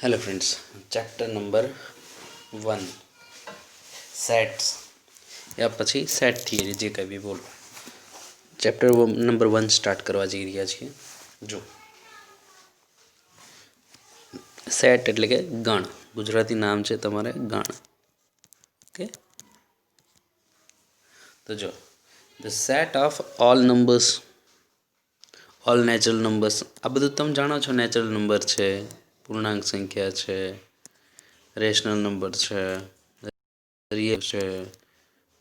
Hello friends, chapter number 1 sets या પછી set theory જે કંઈ બી બોલો ચેપ્ટર નંબર 1 સ્ટાર્ટ કરવા જઈ રહ્યા છીએ। જો સેટ એટલે કે ગણ, ગુજરાતી નામ છે તમારે ગણ। ઓકે, તો જો the set of all numbers, all natural numbers, આ બધું તમે જાણો છો। નેચરલ નંબર છે, પૂર્ણાંક સંખ્યા છે, રેશનલ નંબર છે, रियल છે,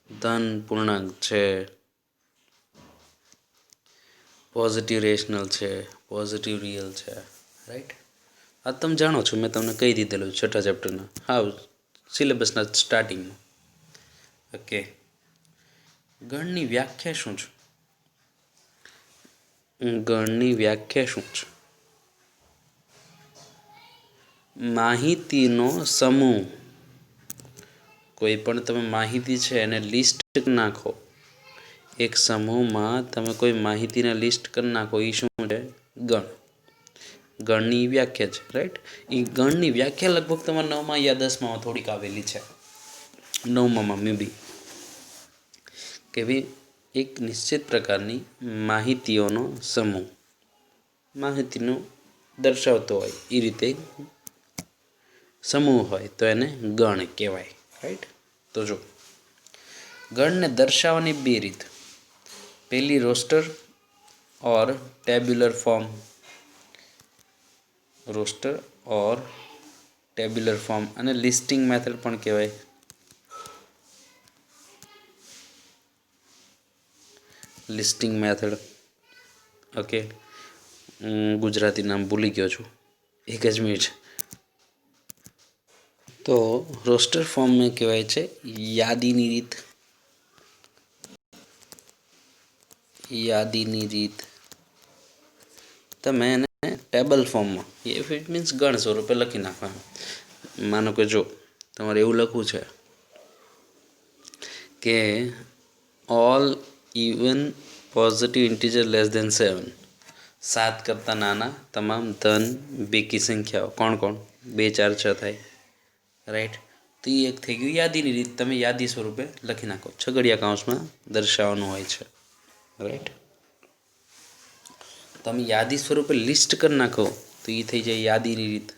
ધન પૂર્ણાંક છે, પોઝિટિવ રેશનલ છે, પોઝિટિવ રિયલ છે, રાઈટ। આ તમે જાણો છો, મેં તમને કહી દીધેલું છઠ્ઠા ચેપ્ટરના હાવ સિલેબસના સ્ટાર્ટિંગમાં। ઓકે, ગણની વ્યાખ્યા શું છે? ગણની વ્યાખ્યા શું છે? માહિતીનો સમૂહ। કોઈ પણ તમે માહિતી છે એને લિસ્ટ નાખો, એક સમૂહમાં તમે કોઈ માહિતીને લિસ્ટ કરી નાખો, એ શું છે? ગણ। ગણની વ્યાખ્યા છે, રાઈટ। એ ગણની વ્યાખ્યા લગભગ તમારા 9મા યા 10મામાં થોડીક આવેલી છે, 9મામાં મે બી, કે ભાઈ એક નિશ્ચિત પ્રકારની માહિતીઓનો સમૂહ, માહિતીનું દર્શાવતો હોય એ રીતે સમૂહ હોય તો એને ગણ કહેવાય, રાઈટ। તો જો ગણને દર્શાવવાની બે રીત, પહેલી રોસ્ટર और टेब्युलर फॉर्म, रोस्टर और टेब्युलर फॉर्म અને લિસ્ટિંગ મેથડ પણ કહેવાય। લિસ્ટિંગ મેથડ, ઓકે, ગુજરાતી નામ ભૂલી ગયો છું, એક જ મિનિટ। તો રોસ્ટર ફોર્મને કહેવાય છે યાદીની રીત, યાદીની રીત। તમે એને ટેબલ ફોર્મમાં, ઇફ ઇટ મીન્સ ગણ સ્વરૂપે લખી નાખવાનું। માનો કે જો તમારે એવું લખવું છે કે all even positive integer less than 7, 7 કરતાં નાના તમામ ધન બેકી સંખ્યાઓ કોણ કોણ? 2 4 6 થાય, રાઈટ। તો એ એક થઈ ગયું યાદીની રીત, તમે યાદી સ્વરૂપે લખી નાખો, છગડિયા કૌંસમાં દર્શાવવાનું હોય છે, રાઈટ। તમે યાદી સ્વરૂપે લિસ્ટ કરી નાખો તો એ થઈ જાય યાદીની રીત।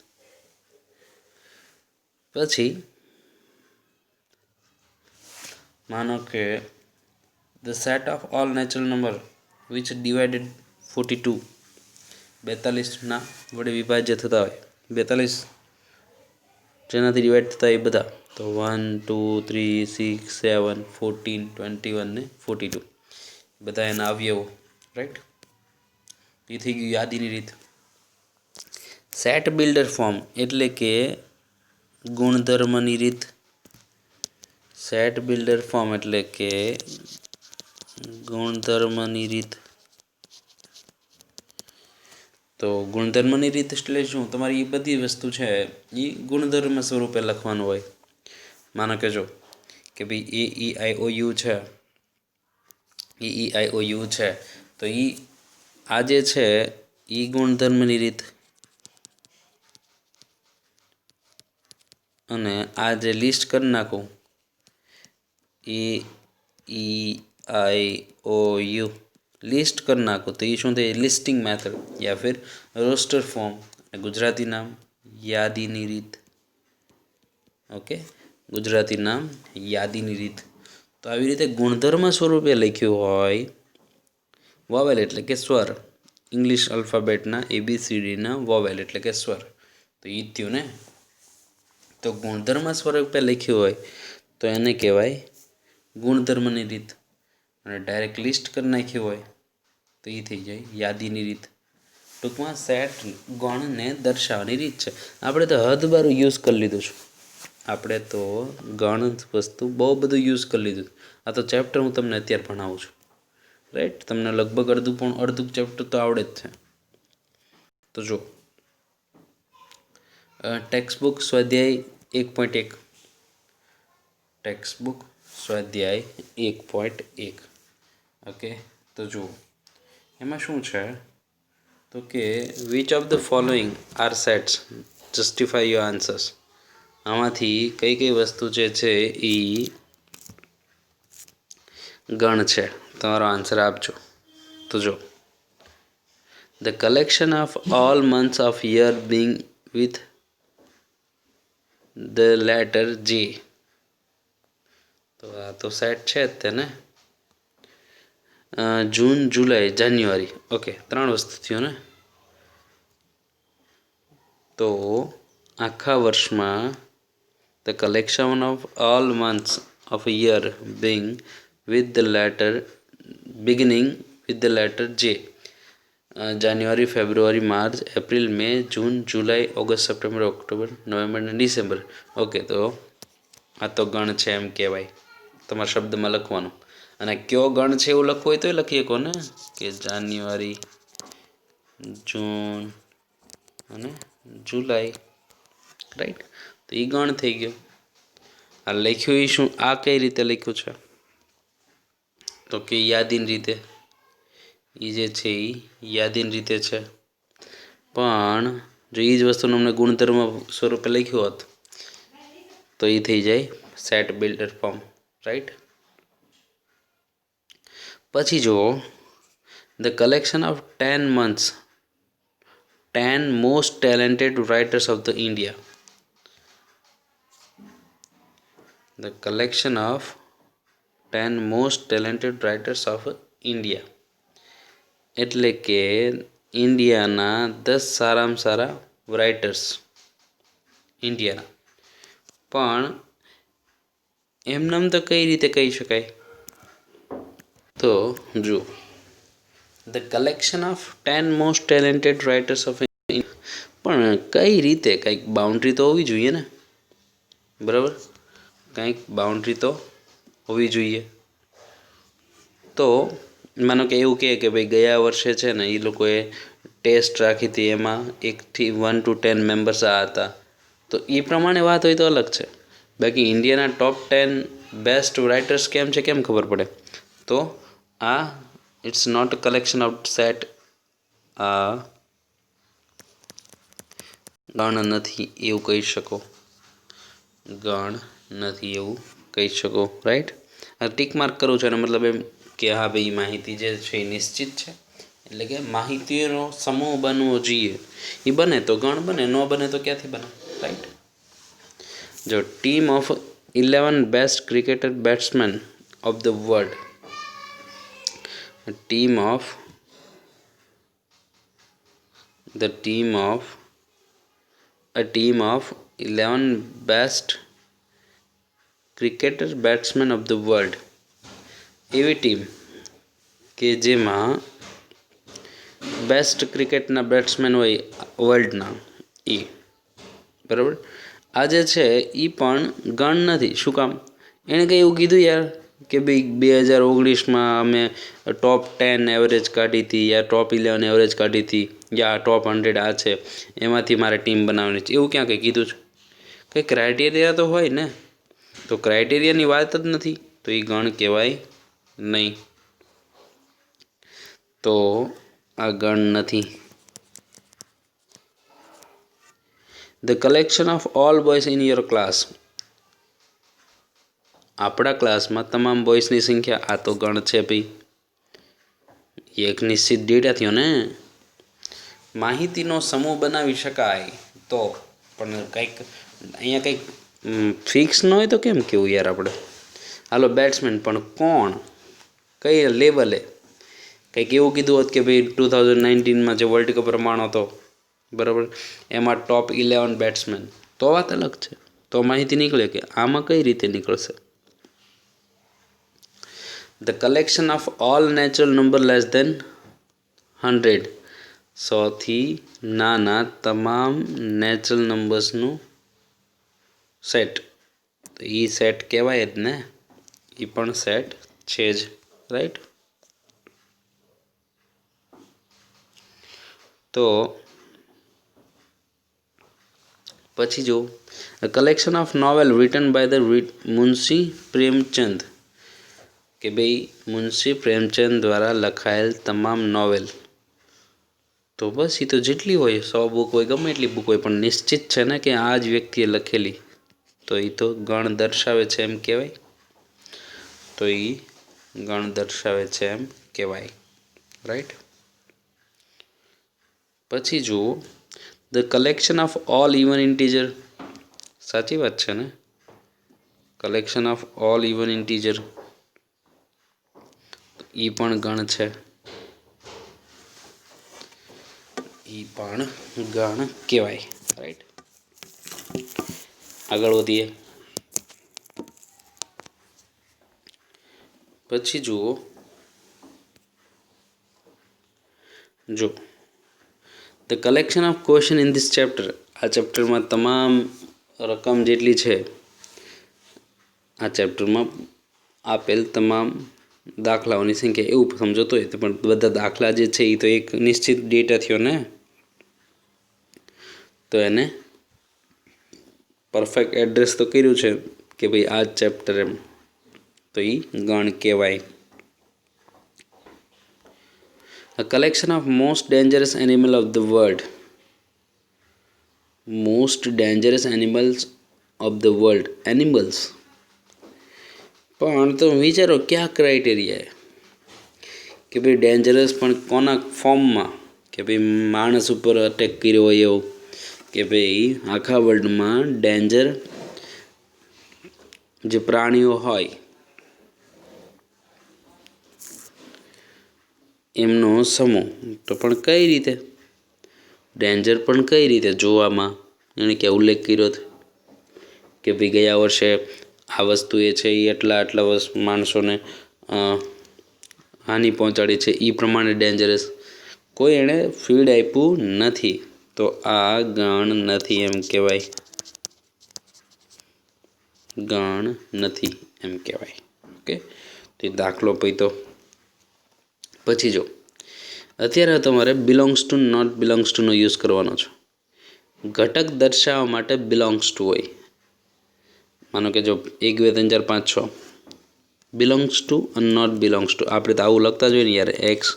પછી માનો કે the set of all natural number which divided 42, 42ના વડે વિભાજ્ય થતા હોય, 42 જેનાથી ડિવાઇડ થતા એ બધા, તો 1 2 3 6 7 14 21 ને 42 બધા એના અવયવો, રાઈટ। એ થઈ ગયું યાદીની રીત। સેટ બિલ્ડર ફોર્મ એટલે કે ગુણધર્મની રીત, સેટ બિલ્ડર ફોર્મ એટલે કે ગુણધર્મની રીત। તો ગુણધર્મની રીત એટલે શું? તમારી એ બધી વસ્તુ છે એ ગુણધર્મ સ્વરૂપે લખવાનું હોય। માનો કે જો કે ભાઈ AEIOU છે, AEIOU છે, તો એ આ જે છે એ ગુણધર્મની રીત, અને આ જે લિસ્ટ કરી નાખું AEIOU લિસ્ટ કરી નાખો તો એ શું થાય? લિસ્ટિંગ મેથડ યા ફિર રોસ્ટર ફોર્મ, ગુજરાતી નામ યાદીની રીત। ઓકે, ગુજરાતી નામ યાદીની રીત। તો આવી રીતે ગુણધર્મ સ્વરૂપે લખ્યું હોય, વોવેલ એટલે કે સ્વર, ઇંગ્લિશ અલ્ફાબેટના ABCDના વોવેલ એટલે કે સ્વર, તો એ થયું ને। તો ગુણધર્મ સ્વરૂપે લખ્યું હોય તો એને કહેવાય ગુણધર્મની રીત, અને ડાયરેક્ટ લિસ્ટ કરી નાખ્યું હોય તો એ થઈ જાય યાદીની રીત। ટૂંકમાં સેટ ગણને દર્શાવવાની રીત છે। આપણે તો હદબારું યુઝ કરી લીધું છે, આપણે તો ગણ વસ્તુ બહુ બધું યુઝ કરી લીધું। આ તો ચેપ્ટર હું તમને અત્યારે ભણાવું છું, રાઈટ। તમને લગભગ અડધું ચેપ્ટર તો આવડે જ છે। તો જો ટેક્સ્ટ બુક સ્વાધ્યાય 1.1, ટેક્સ્ટ બુક સ્વાધ્યાય 1.1, ઓકે। તો જુઓ એમાં શું છે, તો કે which of the following are sets, justify your answers. આમાંથી કઈ કઈ વસ્તુ જે છે એ ગણ છે? તમારો આન્સર આપજો. તો જો, the collection of all months of year Bing with the letter જે. તો આ તો સેટ છે જ તેને. જૂન, જુલાઈ, જાન્યુઆરી. ઓકે, 3 વસ્તુ થયું ને. તો આખા વર્ષમાં the collection of all months of year Bing with the letter beginning with the letter જે. જાન્યુઆરી, February, March, April, May, June, July, August, September, October, November અને ડિસેમ્બર. ઓકે, તો આ તો ગણ છે એમ કહેવાય. તમારા શબ્દમાં લખવાનું. અને કયો ગણ છે એવું લખવું હોય તો લખી શકો ને, કે જાન્યુઆરી, જૂન અને જુલાઈ. રાઈટ? તો એ ગણ થઈ ગયો. આ લખ્યું એ શું, આ કઈ રીતે લખ્યું છે? તો કે યાદીની રીતે. એ જે છે એ યાદીની રીતે છે. પણ જો એ જ વસ્તુનું અમને ગુણધર્મ સ્વરૂપે લખ્યું હોત તો એ થઈ જાય સેટ બિલ્ડર ફોર્મ. રાઈટ? પછી જુઓ, the collection of 10 months 10 most talented writers of the India. The collection of 10 most talented writers of India. એટલે કે ઇન્ડિયાના 10 સારામાં સારા રાઇટર્સ ઇન્ડિયાના. પણ એમનેમ તો કઈ રીતે કહી શકાય? તો જુઓ, the collection of 10 most talented writers of India. પણ કઈ રીતે? કંઈક બાઉન્ડ્રી તો હોવી જોઈએ ને. બરાબર? કંઈક બાઉન્ડ્રી તો હોવી જોઈએ. તો માનો કે એવું કે ભાઈ ગયા વર્ષે છે ને એ લોકોએ ટેસ્ટ રાખી હતી, એમાં 1 to 10 મેમ્બર્સ આ હતા. તો એ પ્રમાણે વાત હોય તો અલગ છે. બાકી ઇન્ડિયાના ટોપ 10 બેસ્ટ રાઇટર્સ કેમ છે કેમ ખબર પડે? તો આ it's not a collection of set. આ ગણ નથી એવું કહી શકો. ગણ નથી એવું કહી શકો. રાઈટ? આ ટીક માર્ક કરું છું એનો મતલબ એમ કે હા ભાઈ માહિતી જે છે એ નિશ્ચિત છે. એટલે કે માહિતીનો સમૂહ બનવો જોઈએ. એ બને તો ગણ બને, ન બને તો ક્યાંથી બને? રાઈટ? જો, team of 11 best cricketer batsman of the world. Team of a team of 11 best cricketer batsman of the world. એવી ટીમ કે જેમાં બેસ્ટ ક્રિકેટના બેટ્સમેન હોય વર્લ્ડના એ. બરાબર? આ જે છે એ પણ ગણ નથી. શું કામ? એણે કંઈ એવું કીધું યાર કે ભાઈ 2019માં અમે ટોપ 10 એવરેજ કાઢી હતી, યા ટોપ 11 એવરેજ કાઢી હતી, યા ટોપ 100 આ છે, એમાંથી મારે ટીમ બનાવવાની છે, એવું ક્યાં કંઈ કીધું છે? કંઈ ક્રાઇટેરિયા તો હોય ને. તો ક્રાઇટેરિયાની વાત જ નથી તો એ ગણ કહેવાય નહીં. તો આ ગણ નથી. The collection of all boys in your class. આપણા ક્લાસમાં તમામ બોયઝની સંખ્યા. આ તો ગણ છે ભાઈ. એક નિશ્ચિત ડેટા થયો ને. માહિતીનો સમૂહ બનાવી શકાય તો, પણ કંઈક અહીંયા કંઈક ફિક્સ ન હોય તો કેમ કેવું યાર આપણે? હાલો બેટ્સમેન, પણ કોણ, કઈ લેવલે? કંઈક એવું કીધું હોત કે ભાઈ 2019માં જે વર્લ્ડ કપ રમાણો હતો, બરાબર, એમાં ટોપ 11 બેટ્સમેન, તો વાત અલગ છે. તો માહિતી નીકળે. કે આમાં કઈ રીતે નીકળશે? The collection of all natural number less than 100. 100થી નાના તમામ નેચરલ નંબર્સનું સેટ. તો એ સેટ કહેવાય જ ને. એ પણ સેટ છે જ. રાઈટ? તો પછી જો, collection of novel written by the Munshi Premchand. કે ભાઈ મુનશી પ્રેમચંદ દ્વારા લખાયેલ તમામ નોવેલ. તો બસ એ તો જેટલી હોય 100 બુક હોય ગમે એટલી બુક હોય પણ નિશ્ચિત છે ને કે આ જ વ્યક્તિએ લખેલી, તો એ તો ગણ દર્શાવે છે એમ કહેવાય. તો એ ગણ દર્શાવે છે એમ કહેવાય. રાઈટ. પછી જુઓ the collection of all even integer. સાચી વાત છે ને? Collection of all even integer એ પણ ગણ છે. એ પણ ગણ કહેવાય. રાઈટ. આગળ વધીએ. પછી જુઓ, જો the collection of question in this chapter. આ ચેપ્ટરમાં તમામ રકમ જેટલી છે, આ ચેપ્ટરમાં આપેલ તમામ દાખલાઓની સંખ્યા એવું સમજો તો હોય, પણ બધા દાખલા જે છે એ તો એક નિશ્ચિત ડેટા થયો ને, તો એને પરફેક્ટ એડ્રેસ તો કર્યું છે કે ભાઈ આ જ ચેપ્ટર એમ, તો એ ગણ કહેવાય. A collection of most dangerous animal of the world. Most dangerous animals of the world. Animals. પણ તો વિચારો ક્યાં ક્રાઇટેરિયા કે ભાઈ ડેન્જરસ પણ કોના ફોર્મમાં, કે ભાઈ માણસ ઉપર અટેક કર્યો હોય એવું, કે ભાઈ આખા વર્લ્ડમાં ડેન્જર જે પ્રાણીઓ હોય એમનો સમૂહ. તો પણ કઈ રીતે ડેન્જર પણ કઈ રીતે જોવામાં એણે ક્યાં ઉલ્લેખ કર્યો કે ભાઈ ગયા વર્ષે આ વસ્તુ એ છે એ આટલા વર્ષ માણસોને હાનિ પહોંચાડી છે, એ પ્રમાણે ડેન્જરસ કોઈ એણે ફીડ આપ્યું નથી. તો આ ગણ નથી એમ કહેવાય. ગણ નથી એમ કહેવાય. ઓકે, તો દાખલો પૈતો. પછી જો અત્યારે તમારે બિલોંગ્સ ટુ નોટ બિલોંગ્સ ટુનો યુઝ કરવાનો છે. ઘટક દર્શાવવા માટે બિલોંગ્સ ટુ હોય. માનો કે જો 1 2 3 4 5 6 બિલોંગ્સ ટુ અને નોટ બિલોંગ્સ ટુ. આપણે તો આવું લખતા જ હોય ને યાર, એક્સ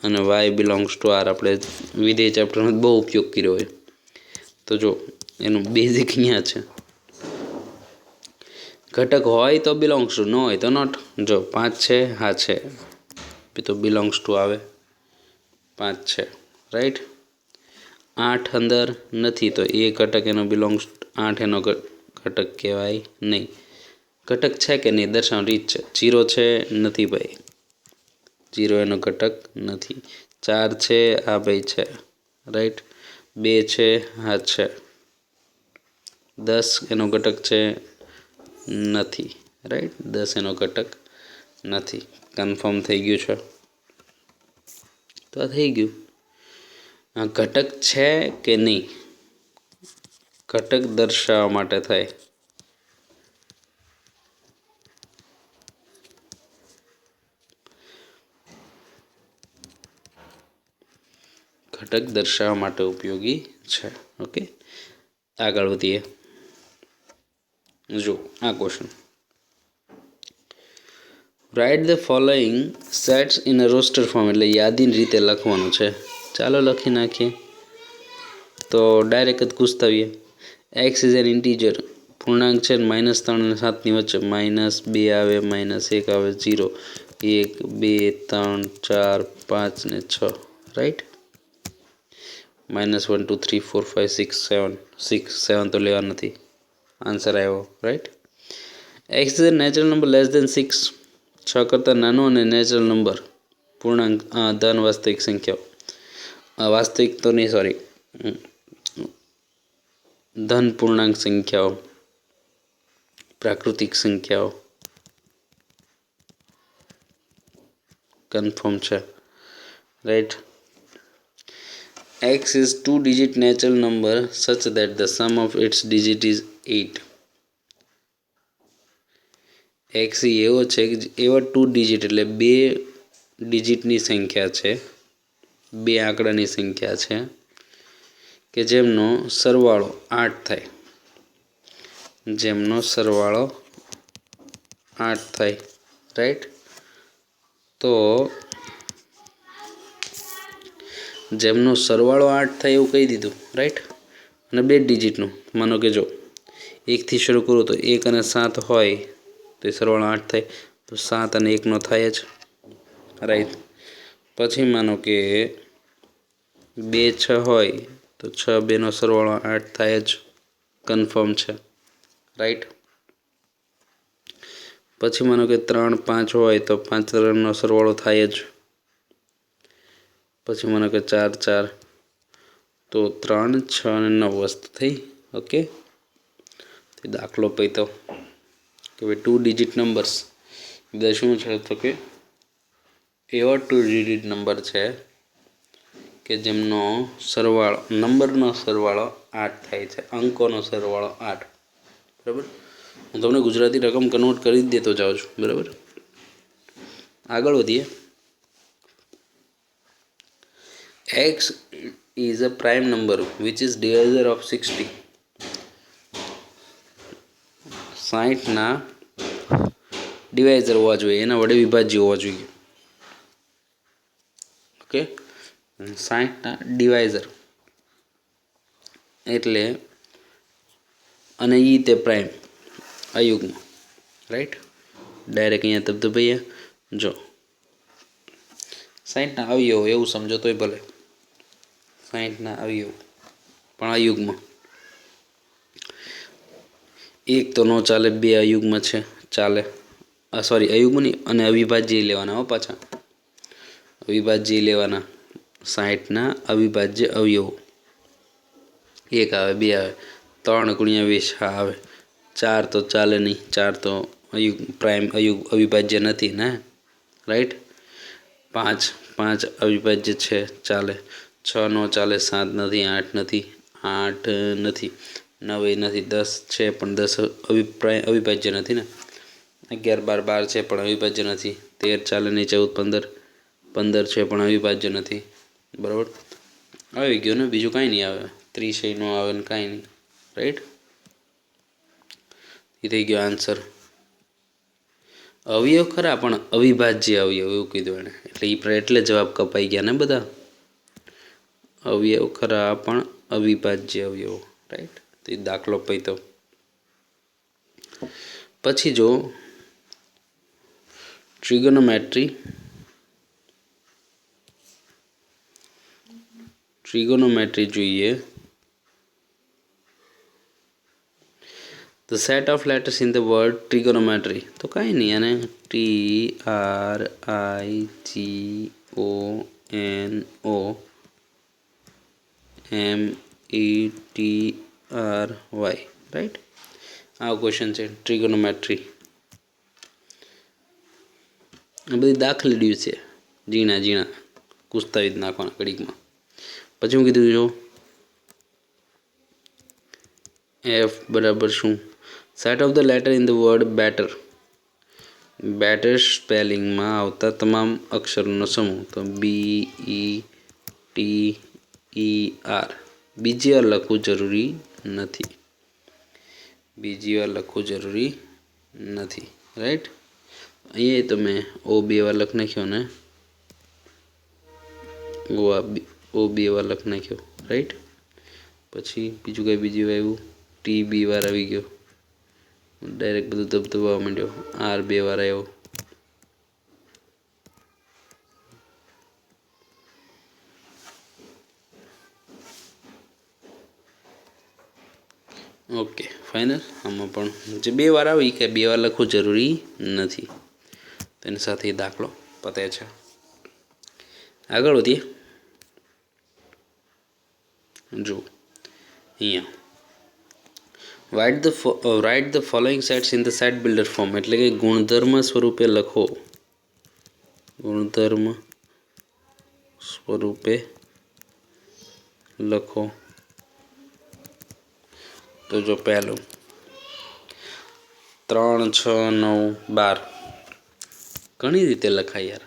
અને વાય બિલોંગ્સ ટુ આર. આપણે વિધેય ચેપ્ટરનો બહુ ઉપયોગ કર્યો હોય. તો જો એનું બેઝિક અહીંયા છે. ઘટક હોય તો બિલોંગ્સ ટુ, ન હોય તો નોટ. જો 5 છે, હા છે, તો બિલોંગ્સ ટુ આવે, 5 છે. રાઈટ. 8 અંદર નથી તો એ ઘટક એનો બિલોંગ્સ, 8 એનો ઘટક કહેવાય નહીં. ઘટક છે કે નહીં દર્શાવવાની રીત છે. 0 છે, નથી ભાઈ, 0 એનો ઘટક નથી. 4 છે, આ ભાઈ છે. રાઈટ. 2 છે, હા છે. 10 એનો ઘટક છે, નથી. રાઈટ. 10 એનો ઘટક નથી. કન્ફર્મ થઈ ગયું છે. તો આ થઈ ગયું. આ ઘટક છે કે નહીં, ઘટક દર્શાવવા માટે થાય. ઘટક દર્શાવવા માટે ઉપયોગી છે. ઓકે, આગળ વધીએ. જો આ question, right the following sets in a roster form. એટલે યાદીની રીતે લખવાનું છે. ચાલો લખી નાખીએ. તો ડાયરેક્ટ જ ગુસ્તાવીએ. એક્સ ઇઝ એન ઇન્ટીજર, પૂર્ણાંક છે, -3 અને 7ની વચ્ચે. -2 આવે, -1 આવે, 0, 1 2 3 4 5 ને 6. રાઈટ. -1 2 3 4 5 6 7, 7 તો લેવા નથી. આન્સર આવ્યો. Right. X is a natural number less than 6. 6 કરતાં નાનો અને નેચરલ નંબર, પૂર્ણાંક, ધન વાસ્તવિક સંખ્યાઓ, વાસ્તવિક તો નહીં, સોરી, ધન પૂર્ણાંક સંખ્યાઓ, પ્રાકૃતિક સંખ્યાઓ. કન્ફર્મ છે. Right. x is 2-digit natural number such that the sum of its digit is 8. x એવો છે કે એવા 2 ડિજિટ એટલે 2 ડિજિટની સંખ્યા છે, 2 આંકડાની સંખ્યા છે કે જેમનો સરવાળો 8 થાય. જેમનો સરવાળો 8 થાય. રાઈટ. તો જેમનો સરવાળો 8 થાય એવું કહી દીધું, રાઈટ. અને 2 ડિજિટનું માનો કે જો 1થી શરૂ કરું તો 1 અને 7 હોય તો એ સરવાળો 8 થાય, તો 7 અને 1નો થાય જ, રાઈટ. પછી માનો કે 2 6 હોય તો 6 2નો સરવાળો 8 થાય જ, કન્ફર્મ છે, રાઈટ. પછી માનો કે 3 5 હોય તો 5 3નો સરવાળો થાય જ. પછી માનો કે 4 4 તો 3 6 અને 9 વસ્તુ થઈ. ઓકે, દાખલો પૈતો કે ભાઈ 2 ડિજિટ નંબર્સ બધા શું છે તો કે એવા 2 ડિજિટ નંબર છે કે જેમનો સરવાળો નંબરનો સરવાળો 8 થાય છે, અંકોનો સરવાળો 8, બરાબર. હું તમને ગુજરાતી રકમ કન્વર્ટ કરી જ દેતો જાઉં છું, બરાબર. આગળ વધીએ. x is a prime number which is divisor of 60. 60ના ડિવાઇઝર હોવા જોઈએ, એના વડે વિભાજ્ય હોવા જોઈએ. ઓકે, 60ના ડિવાઇઝર એટલે અને ઈ તે પ્રાઇમ અયુગ્મ, રાઈટ. ડાયરેક્ટ અહીંયા ધબધબૈયા જો 60ના અવયવ એવું સમજો તોય ભલે, 60ના અવયવ પણ અયુગ્મ. એક તો ન ચાલે, 2 અયુગ્મ છે, ચાલે. સોરી, અયુગ્મ નહીં, અને અવિભાજ્ય લેવાના હો પાછા, અવિભાજ્ય લેવાના. 60ના અવિભાજ્ય અવયવો 1 આવે, 2 આવે, 3 × 20 હા આવે, 4 તો ચાલે નહીં, 4 તો પ્રાઇમ અવિભાજ્ય નથી ને, રાઈટ. 5 અવિભાજ્ય છે, ચાલે. 6 નો ચાલે, 7 નથી, 8 નથી, 8 નથી, 9 નથી, 10 છે પણ 10 અવિભાજ્ય નથી ને, 11 12 12 છે પણ અવિભાજ્ય નથી, 13 ચાલે નહીં, 14 15 છે પણ અવિભાજ્ય નથી, બરાબર. આવી ગયો ને, બીજું કાંઈ નહીં આવે, 30 નો આવે ને કાંઈ નહીં, રાઈટ. એ થઈ ગયો આન્સર. અવયવ ખરા પણ અવિભાજ્ય અવયવ એવું કીધું એણે, એટલે જવાબ કપાઈ ગયા ને બધા. અવયવ ખરા પણ અવિભાજ્ય અવયવ, રાઈટ. તો એ દાખલો પૈતો. પછી જો ટ્રિગોનોમેટ્રી જોઈએ. The set of letters in the word trigonometry, તો કાંઈ નહીં, અને TRIGONOMETRY, રાઈટ. આ ક્વેશ્ચન છે ટ્રિગોનોમેટ્રી. આ બધી દાખલેડીઓ છે, ઝીણા કુસ્તાવી જ નાખવાના ઘડીકમાં. પછી હું કીધું જો F બરાબર શું? Set of the letter in the word better. Better સ્પેલિંગમાં આવતા તમામ અક્ષરોનો સમૂહ, તો BETER. બીજી વાર લખવું જરૂરી નથી, રાઈટ. અહીંયા તમે O 2 વાર લખી નાખ્યો ને, O 2 વાર લખી નાખ્યો, રાઈટ. પછી બીજું આવ્યું, T 2 વાર આવી ગયો, ડાયરેક્ટ બધું ધબધબવા માંડ્યો. R 2 વાર આવ્યો. Okay, final. આમાં પણ જે 2 વાર આવી કે 2 વાર લખવું જરૂરી નથી, તેની સાથે દાખલો પતે છે. આગળ વધીએ. જો અહીંયા right the following sets in the set builder form, એટલે કે ગુણધર્મ સ્વરૂપે લખો. તો જો પહેલું 3 6 9 12 ઘણી રીતે લખાય યાર,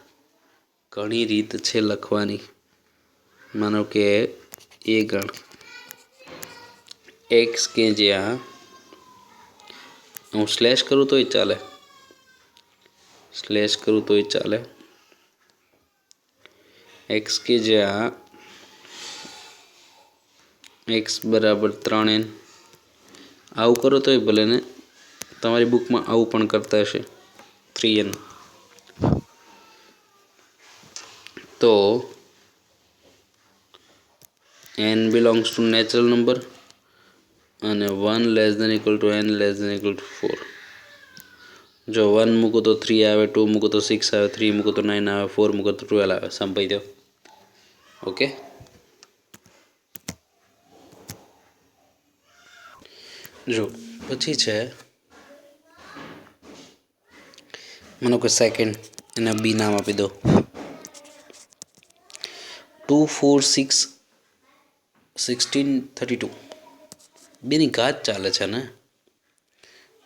ઘણી રીત છે લખવાની. માનો કે એ ગણ x કે જ્યાં હું સ્લેશ કરું તોય ચાલે, x કે જ્યાં एक्स बराबर 3n आવું કરો તોય ભલે ને તમારી બુકમાં આવું પણ કરતા હશે 3n તો n belongs to natural number અને 1 less than equal to n less than equal to 4 જો 1 મૂકો તો 3 આવે 2 મૂકો તો 6 આવે 3 મૂકો તો 9 આવે 4 મૂકો તો 12 આવે સંભાઈ દો ઓકે જો પછી છે માનો કે સેકન્ડ એના બી નામ આપી દો 2 4 6 16 32 બેની ઘાત ચાલે છે ને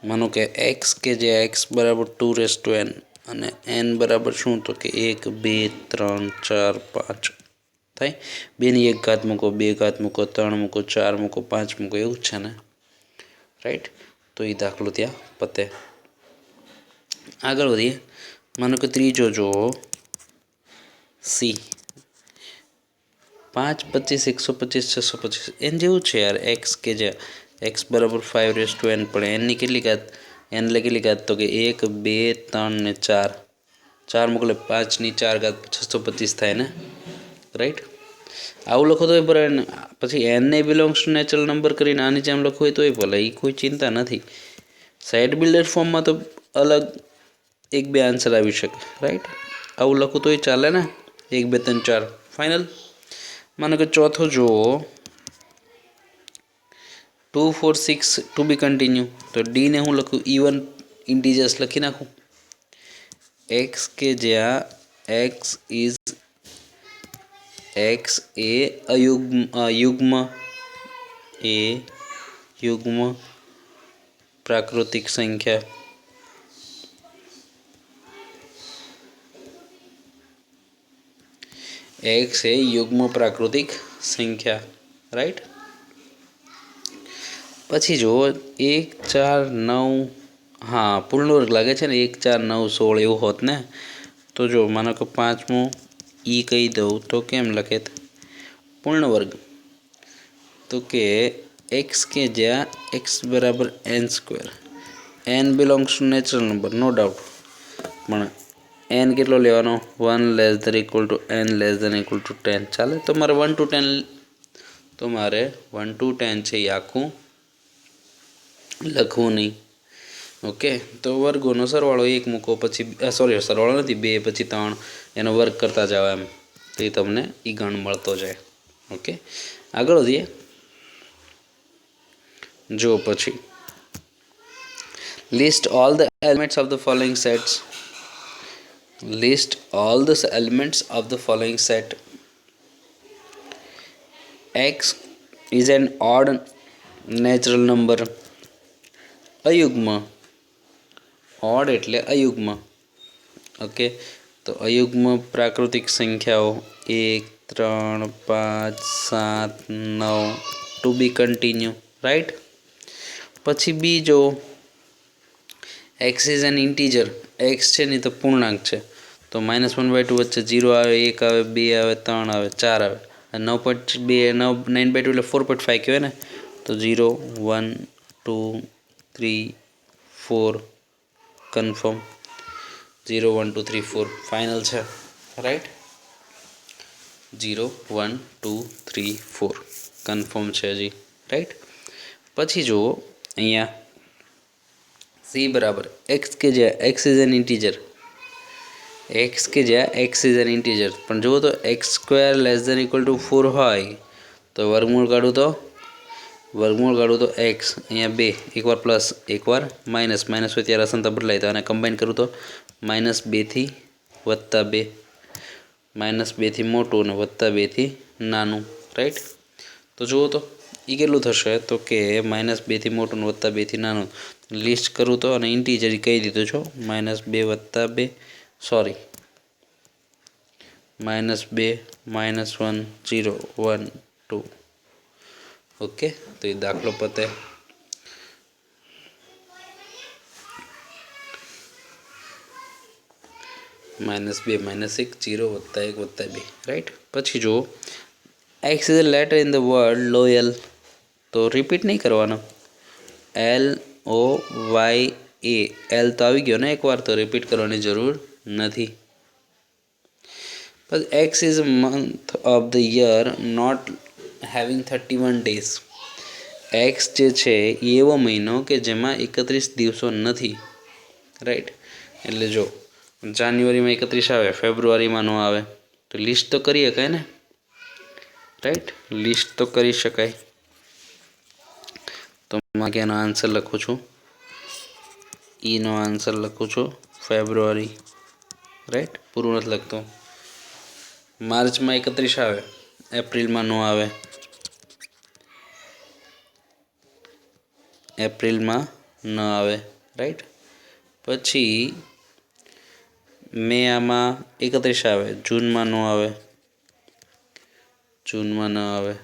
માનો કે એક્સ કે જે એક્સ બરાબર 2 રેસ ટુ એન અને એન બરાબર શું તો કે 1 2 3 4 5 થાય બેની એક ઘાત મૂકો બે ઘાત મૂકો 3 મૂકો 4 મૂકો 5 મૂકો એવું જ છે ને રાઈટ તો એ દાખલો ત્યાં પતે આગળ વધીએ માનો કે ત્રીજો જુઓ સી 5 25 125 625 એન જેવું છે યાર એક્સ કે જે એક્સ બરાબર 5 રેસ ટુ એન પણ એનની કેટલી ઘાત એન એટલે કેટલી ઘાત તો કે 1 2 3 ને 4 4 મોકલે 5ની 4 ઘાત 625 થાય ને રાઈટ આવું લખો તોય બરાબર ને પછી એનને બિલોંગ્સ ટુ નેચરલ નંબર કરીને આની જેમ લખવું હોય તોય ભલે એ કોઈ ચિંતા નથી સાઇડ બિલ્ડર ફોર્મમાં તો અલગ એક બે આન્સર આવી શકે રાઈટ આવું લખું તોય ચાલે ને 1 2 3 4 ફાઇનલ માનો કે ચોથો જુઓ 2 4 6 ટુ બી કન્ટિન્યુ તો ડી ને હું લખું ઇવન ઇન્ટીજર્સ લખી નાખું એક્સ કે જ્યાં એક્સ ઇઝ એક્સ એ યુગ્મ પ્રાકૃતિક સંખ્યા एक्स है युग्म प्राकृतिक संख्या राइट પછી જો 1 4 9 હા પૂર્ણ વર્ગ લાગે છે ને 1 4 9 16 એવું હોત ને તો જો માનો કે પાંચમો ઈ કહી દઉં તો કેમ લખે પૂર્ણ વર્ગ તો કે x કે જ્યાં x બરાબર n square n belongs to natural number no doubt પણ n કેટલો લેવાનો 1 less than equal to n less than equal to 10 ચાલે તો મારે 1 to 10 તો મારે 1 to 10 છે એ આખું લખવું નહીં ઓકે તો વર્ગોનો સરવાળો 1 મૂકો પછી સોરી સરવાળો નથી 2 પછી 3 એનો વર્ગ કરતા જાવ એમ તો એ તમને એ ગણ મળતો જાય ઓકે આગળ વધીએ જો પછી list all the elements of the following sets list all the elements of the following set x is an odd natural number અયુગ્મ ઓડ એટલે અયુગ્મ ઓકે તો અયુગ્મ પ્રાકૃતિક સંખ્યાઓ 1 3 5 7 9 ટુ બી કન્ટિન્યુ રાઈટ પછી બીજો x is an integer x છે નહીં તો પૂર્ણાંક છે તો -1/2 વચ્ચે 0 આવે 1 આવે 2 આવે 3 આવે 4 આવે 9/2 એટલે 4.5 કહેવાય ને તો 0 1 2 3 4 કન્ફર્મ 0 1 2 3 4 ફાઇનલ છે રાઈટ 0 1 2 3 4 કન્ફર્મ છે હજી રાઈટ પછી જુઓ અહીંયા c बराबर x के ज्या x is an integer x के ज्या x इज एन इंटीजर पण जो तो x square less than equal to 4 હોય તો વર્ગમૂળ કાઢું તો x અહીંયા 2 એકવાર પ્લસ એકવાર માઇનસ માઇનસ હોય ત્યારે અસંતા બદલાય તો આને કમ્બાઈન કરું તો -2 થી +2 -2 થી મોટું અને +2 થી નાનું રાઈટ તો જુઓ તો એ કેટલું થશે તો કે -2 થી મોટું અને +2 થી નાનું લિસ્ટ કરું તો અને ઇન્ટીજર કહી દીધું છો -2 +2 સોરી -2 -1 0 1 2 ઓકે તો એ દાખલો પતે -2 -1 0 +1 +2 રાઈટ પછી જુઓ X is a letter in the word loyal, तो रिपीट नहीं करवानो. LOYA, એલ તો આવી ગયો ને એકવાર, તો રિપીટ કરવાની જરૂર નથી. બસ x is a month of the year not having 31 days. X જે છે એ એવો મહિનો કે જેમાં 31 દિવસો નથી, રાઈટ. એટલે જો જાન્યુઆરીમાં 31 આવે, ફેબ્રુઆરીમાં ન આવે, તો લિસ્ટ તો કરી શકાય ને, રાઈટ. લિસ્ટ તો કરી શકાય. તો હું કે એનો આન્સર લખું છું, ઈનો આન્સર લખું છું ફેબ્રુઆરી, રાઈટ. પૂરું નથી લખતો. માર્ચમાં 31 આવે, એપ્રિલમાં ન આવે, એપ્રિલમાં ન આવે, રાઈટ. પછી મે આમાં 31 આવે, જૂનમાં ન આવે, જૂનમાં ન આવે.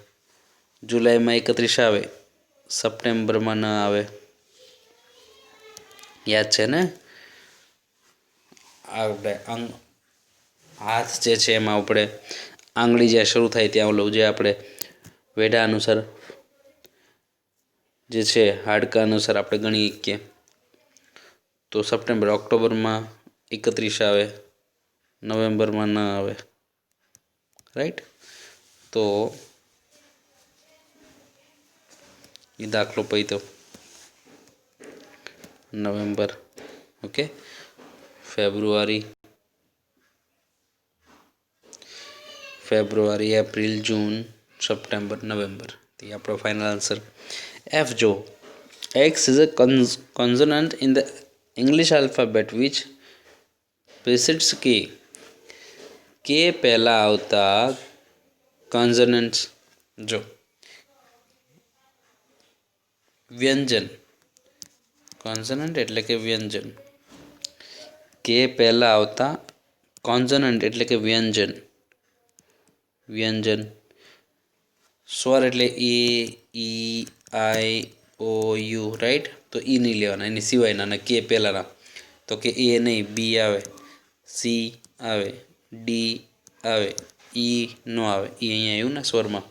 જુલાઈમાં 31 આવે, સપ્ટેમ્બરમાં ન આવે. યાદ છે ને? આપણે હાથ જે છે એમાં આપણે આંગળી જ્યાં શરૂ થાય ત્યાં ઓલું જે આપણે વેઢા અનુસાર જે છે હાડકા અનુસાર આપણે ગણી શકીએ. તો સપ્ટેમ્બર, ઓક્ટોબરમાં 31 આવે, નવેમ્બરમાં ન આવે, રાઈટ. તો એ દાખલો પૈતો નવેમ્બર, ઓકે. ફેબ્રુઆરી, એપ્રિલ, જૂન, સપ્ટેમ્બર, નવેમ્બર. તે આપણો ફાઇનલ આન્સર. એફ જો, x is a consonant in the English alphabet which precedes K. કે પહેલાં આવતા કોન્ઝનન્ટ્સ, જો વ્યંજન, કોન્ઝનન્ટ એટલે કે વ્યંજન. કે પહેલાં આવતા કોન્ઝનન્ટ એટલે કે વ્યંજન, વ્યંજન. સ્વર એટલે એ, ઈ, આઈ, ઓ, યુ, રાઈટ. તો ઈ નહીં લેવાના, એની સિવાયના. અને કે પહેલાંના, તો કે એ નહીં, બી આવે, સી આવે, ડી આવે, ઈ નો આવે. ઈ અહીંયા આવ્યું ને સ્વરમાં.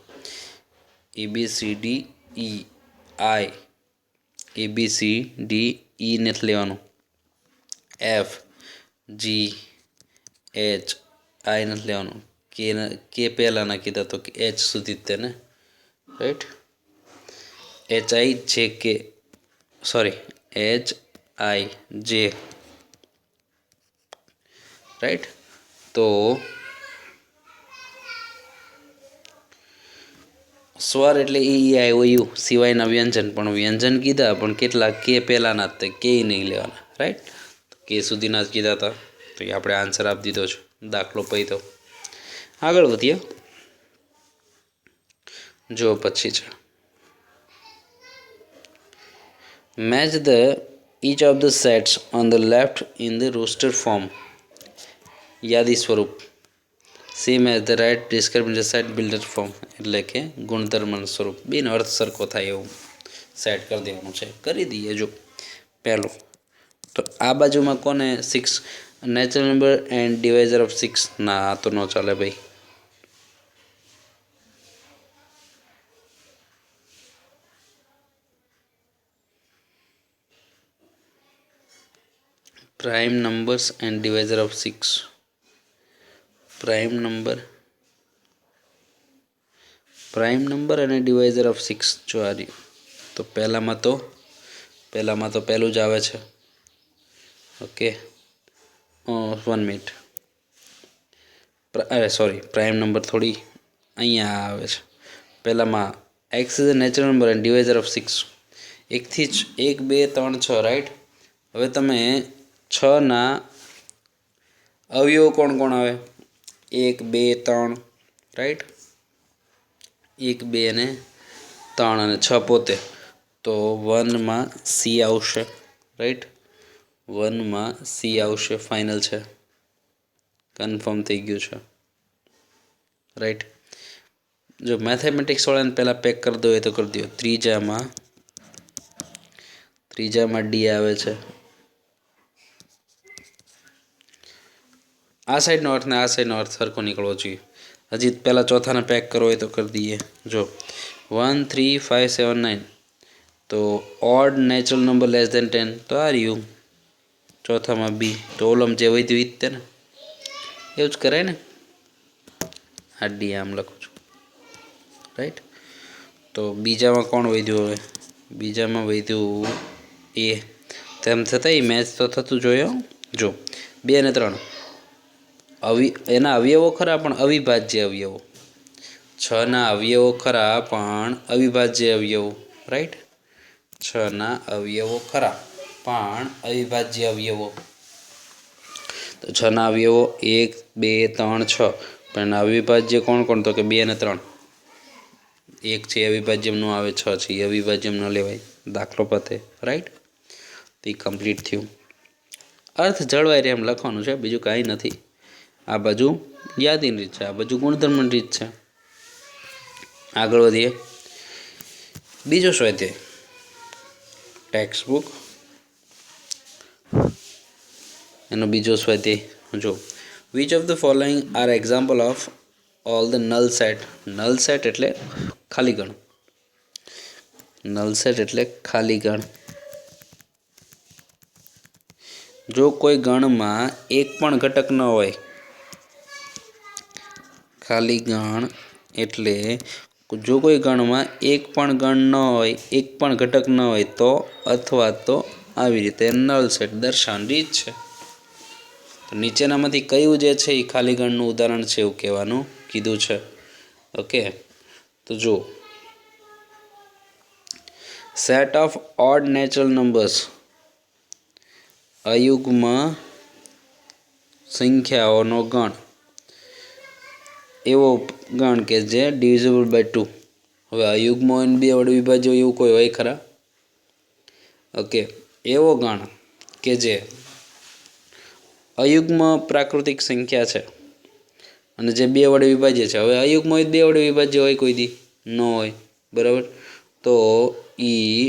ABCD ઈ, આઈ, ABCD ઈ નથી લેવાનું. એફ, જી, એચ, આઈ નથી લેવાનું. કે પહેલાંના કીધા તો કે એચ સુધી જ તેને, રાઈટ. HIJ, right. તો સ્વર એટલે ઈ, આઈ, ઓ, યુ સિવાયના વ્યંજન. પણ વ્યંજન કીધા પણ કેટલા, કે પહેલાંના જ, તે કે નહીં લેવાના, રાઈટ. કે સુધીના જ કીધા હતા, તો એ આપણે આન્સર આપી દીધો છે. દાખલો પૈતો. આગળ વધીએ. જો પછી છે match the each of the sets on the left in the roster form. યાદી સ્વરૂપ. Same as the right describe in the set builder form. એટલે કે ગુણધર્મ સ્વરૂપ. બેનો અર્થ સરખો થાય એવું સેટ કરી દેવાનું છે. કરી દઈએ. જો પહેલું તો આ બાજુમાં કોને 6 natural number and divisor of 6. ના, આ તો ન ચાલે ભાઈ. Prime numbers and divisor of 6. Prime number અને ડિવાઇઝર ઓફ 6. જો આ રહ્યું. તો પહેલામાં તો પહેલું જ આવે છે. Okay, 1 minute. પ્રાઇમ નંબર થોડી અહીંયા આવે છે. પહેલામાં x is a natural number and divisor of 6. 1 2 3 6, right. હવે તમે 6ના અવયવો કોણ કોણ આવે? 1 2 3, રાઈટ. 1 2 અને 3 અને 6 પોતે. તો 1માં સી આવશે, રાઈટ. 1માં સી આવશે. ફાઇનલ છે, કન્ફર્મ થઈ ગયું છે, રાઈટ. જો મેથેમેટિક્સવાળાને પહેલાં પેક કરી દો તો કરી દો. ત્રીજામાં ડી આવે છે. આ સાઈડનો અર્થ ને આ સાઈડનો અર્થ સરખો નીકળવો જોઈએ. हजी पहला चौथा ने पैक करो हो तो कर दिए। जो 1 3 5 7 9 तो odd natural number less than 10 तो आ रही चौथा में बी तो ओलम जे वही वीत ने एवं कराय ने आ डी आम लखू छू राइट। तो बीजा में कोण वध्यो हवे बीजा में वध्यो ए तेम छतांय मैच तो थतुं जोयो। जो 2 અને 3 एना अवयवो खरा पण अविभाज्य अवयवो 6 ना अवयवो खरा पण अविभाज्य अवयवो राइट 6 ना अवयवो खरा पण अविभाज्य अवयवो। तो 6 ना अवयवो 1 2 3 6 पण अविभाज्य कोण कोण तो के 2 અને 3 1 छे अविभाज्य नो आवे 6 छे अविभाज्य न लेवाय दाखलो पते राइट। तो ये कम्प्लीट थयुं। अर्थ जळवाय रहे एम लखवानुं छे बीजुं कांई नथी। आ बाजू यादीनी रीत छे आ बाजू गुणधर्मनी रीत छे। आगळ वधीए बीजो स्वाध्याय टेक्स्ट बुक एनो बीजो स्वाध्याय जो which of the following are example of all the null set एटले खाली गण नल सेट एटले खाली गण। जो कोई गण में एक पण घटक न होय खाली गण एटले जो कोई गण में एक पण गण न होय एक पण घटक न होय तो अथवा तो आवी रीते नल सेट दर्शावવાની રીત છે। तो નીચેનામાંથી કયું જે છે એ ખાલી ગણનું ઉદાહરણ છે એવું કહેવાનું કીધું છે। ઓકે તો જો set of odd natural numbers અયુગ્મ સંખ્યાઓનો ગણ એવો ગણ કે જે ડિવિઝિબલ બાય 2 હવે અયુગ્મ હોય ને 2 વડે વિભાજ્ય હોય એવું કોઈ હોય ખરા? ઓકે એવો ગણ કે જે અયુગ્મ પ્રાકૃતિક સંખ્યા છે અને જે 2 વડે વિભાજ્ય છે। હવે અયુગ્મ હોય 2 વડે વિભાજ્ય હોય કોઈ દી ન હોય બરાબર। તો ઈ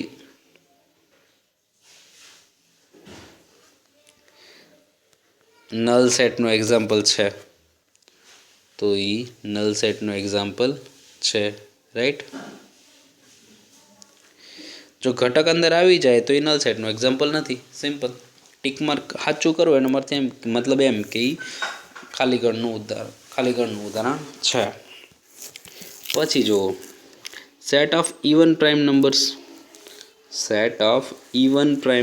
नल सेट नो एक्जाम्पल है। तो ये नल सेट नो एक्जाम्पल है राइट। जो घटक अंदर आवी जाए तो ये नल सेट नो एक्जाम्पल नहीं सिंपल टीक मार्क साचू करो एनो मतलब एम कि खाली गणनु उदाहरण है। पछी जो set of even prime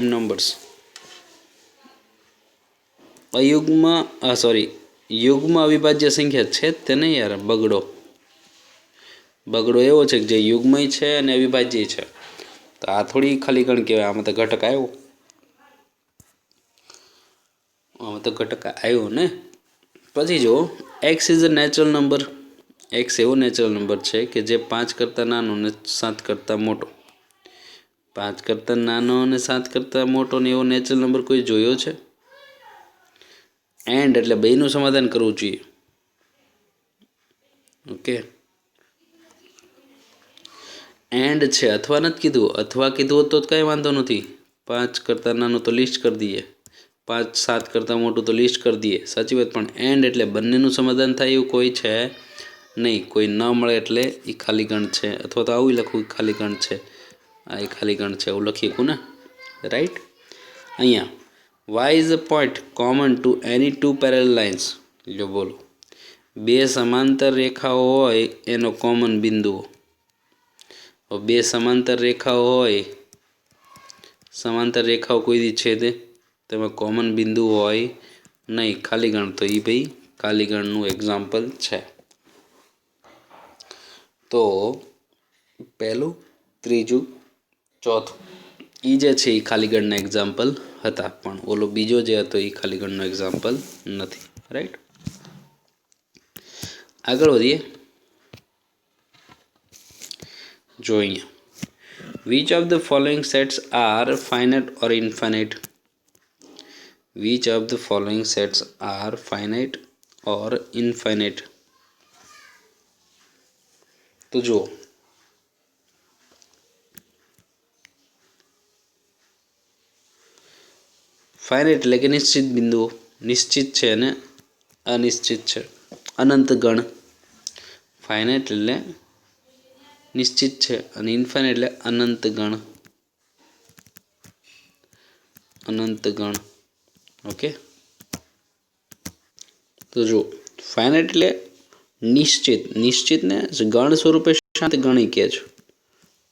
numbers अयुग्म युग्म अविभाज्य संख्या है तेने यार बगड़ो एवो छे जे युग्म है अने अविभाज्य है। तो आ थोड़ी खाली गण कहेवाय आमां तो घटक आव्यो ने। पछी जो x is a natural number x एवो नेचुरल नंबर है कि जे 5 करता नानो ने 7 करता मोटो 5 करता नानो ने 7 करता मोटो ने एवो नेचुरल नंबर कोई जोयो छे? एंड एटले बेयनुं समाधान करवुं जोईए। ओके एंड छे अथवा नथी कीधुं अथवा कीधुं तो कई वांधो नथी 5 करता नानो तो लिस्ट कर दीए 5 7 करता मोटुं तो लिस्ट कर दीए साची वात। पण एंड एटले बंनेनुं समाधान थाय एवुं कोई छे नहीं कोई न मळे एटले ई खाली गण छे अथवा तो आवुं लखुं खाली गण छे आ ए खाली गण छे एवुं लखी शकूं ने राइट। अहींया y is a point common to any two parallel lines जो बोलो 2 समांतर रेखाओं होय एनो कॉमन बिंदुओ और 2 समांतर रेखाओं होय समांतर रेखाओं कोई दी छेदे तेमां कॉमन बिंदु होय नहीं खाली गण। तो ई भाई खाली गणनुं एक्जाम्पल छे। तो पहलू त्रीजू चौथुं ई जे छे खाली गणना एक्जाम्पल हता पण ओलो बीजो जे हतो ई खाली गणनो एक्जाम्पल नथी राइट। आगळ वधीए जो अहींया which of the following sets are finite or infinite which of the following sets are finite or infinite. तो जो फाइनाइट એટલે કે નિશ્ચિત બિંદુઓ નિશ્ચિત છે અને અનિશ્ચિત છે। અનંત ગણ ફાઇનાઇટ એટલે નિશ્ચિત છે અને ઇન્ફાઇનાઇટ એટલે અનંત ગણ. અનંત ગણ. ઓકે, તો જો ફાઇનાઇટ એટલે નિશ્ચિત. નિશ્ચિતને ગણ સ્વરૂપે શાંત ગણી કહે છે.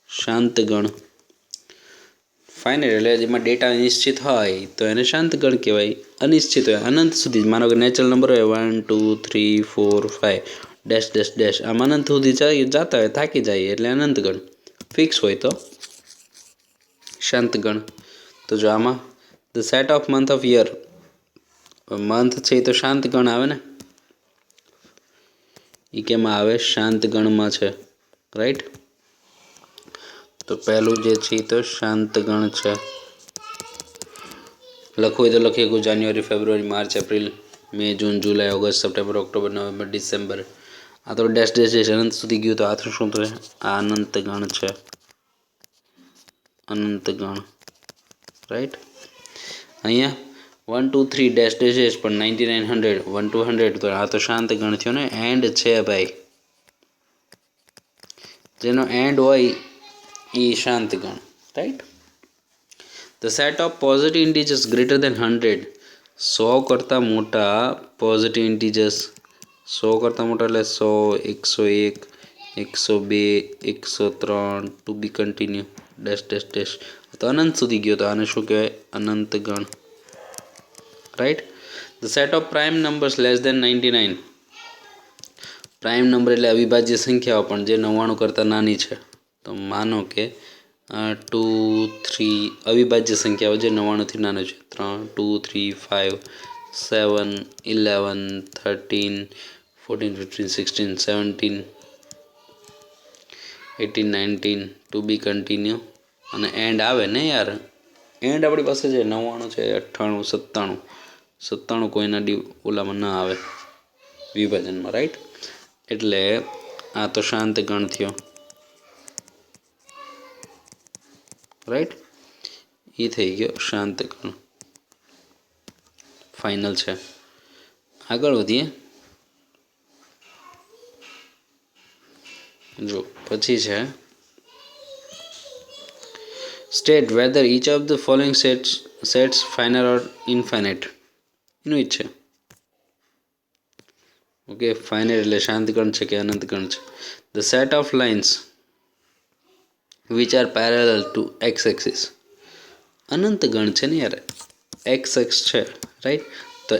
શાંત ગણ. ફાઇનાઇટ એટલે જેમાં ડેટા નિશ્ચિત હોય તો એને શાંત ગણ કહેવાય. અનિશ્ચિત હોય અનંત સુધી, માનો કે નેચરલ નંબર હોય 1 2 3 4 5 ડેશ ડેશ ડેશ, આમ અનંત સુધી જતા હોય, થાકી જાય એટલે અનંત ગણ. ફિક્સ હોય તો શાંત ગણ. તો જો આમાં the set of month of year, month છે એ તો શાંત ગણ આવે ને, એ કેમાં આવે? શાંત ગણમાં છે, રાઈટ. તો પહેલું જે છે એ તો શાંત ગણ છે. લખવું હોય તો લખીએ January, February, March, April, May, June, July, August, September, October, November, December. આ તો ડેશ ડેશ ડેશ અનંત સુધી ગયું તો આ તો શું થશે? આ અનંત ગણ છે. અનંત ગણ, રાઈટ. અહીંયા 1 2 3 ડેશ ડેશ ડેશ પણ 99 100 1 to 100, તો આ તો શાંત ગણ થયો ને. એન્ડ છે ભાઈ, જેનો એન્ડ હોય એ શાંત ગણ, right. The set of positive integers greater than 100, 100 કરતાં મોટા પોઝિટિવ ઇન્ટીજર્સ. 100 કરતાં મોટા એટલે 100 101 102 103 ટુ બી કન્ટિન્યુ ડેશ ડેશ ડેશ, તો અનંત સુધી ગયો તો આને શું કહેવાય? અનંત ગણ, right. The set of prime numbers less than 99, prime number એટલે અવિભાજ્ય સંખ્યાઓ પણ જે 99 કરતાં નાની છે. તો માનો કે 2 3 અવિભાજ્ય સંખ્યાઓ જે 99થી નાનો છે. 3 2 3 5 7 11 13 14 15 16 17 18 19 ટુ બી કન્ટિન્યુ. અને એન્ડ આવે ને યાર, એન્ડ આપણી પાસે છે 99 છે, 98 97 કોઈના ઓલામાં ના આવે વિભાજનમાં, રાઈટ. એટલે આ તો શાંત ગણ થયો, રાઈટ. એ થઈ ગયો શાંત ગણ, ફાઇનલ છે. આગળ વધીએ. જો પછી છે state whether each of the following sets final or infinite. એનું જ છે. ઓકે, ફાઇનાઇટ એટલે શાંત ગણ છે કે અનંત ગણ છે. The set of lines which are parallel to x axis, અનંત ગણ છે ને યાર, એક્સ અક્ષ છે, રાઈટ. તો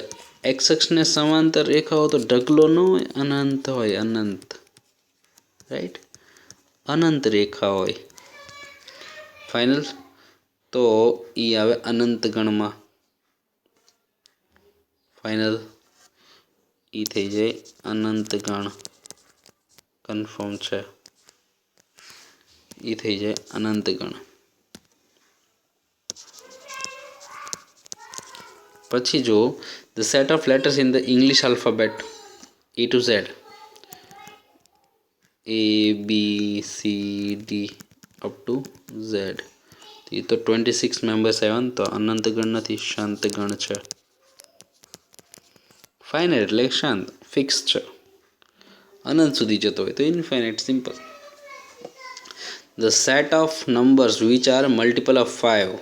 એક્સ અક્ષને સમાંતર રેખાઓ તો ઢગલો ન હોય, અનંત હોય, અનંત, રાઈટ. અનંત રેખા હોય. ફાઇનલ, તો એ આવે અનંત ગણમાં. ફાઇનલ, એ થઈ જાય અનંત ગણ, કન્ફર્મ છે. એ થઈ જાય અનંત ગણ. પછી જો the set of letters in the English alphabet A to Z, A B C D up to Z, એ તો 26 મેમ્બર્સ આવ્યા ને, તો અનંત ગણ નથી, શાંત ગણ છે. ફાઇનાઇટ એટલે શાંત, ફિક્સ છે. અનંત સુધી જતો હોય તો infinite, simple. The set of numbers which are multiple of 5,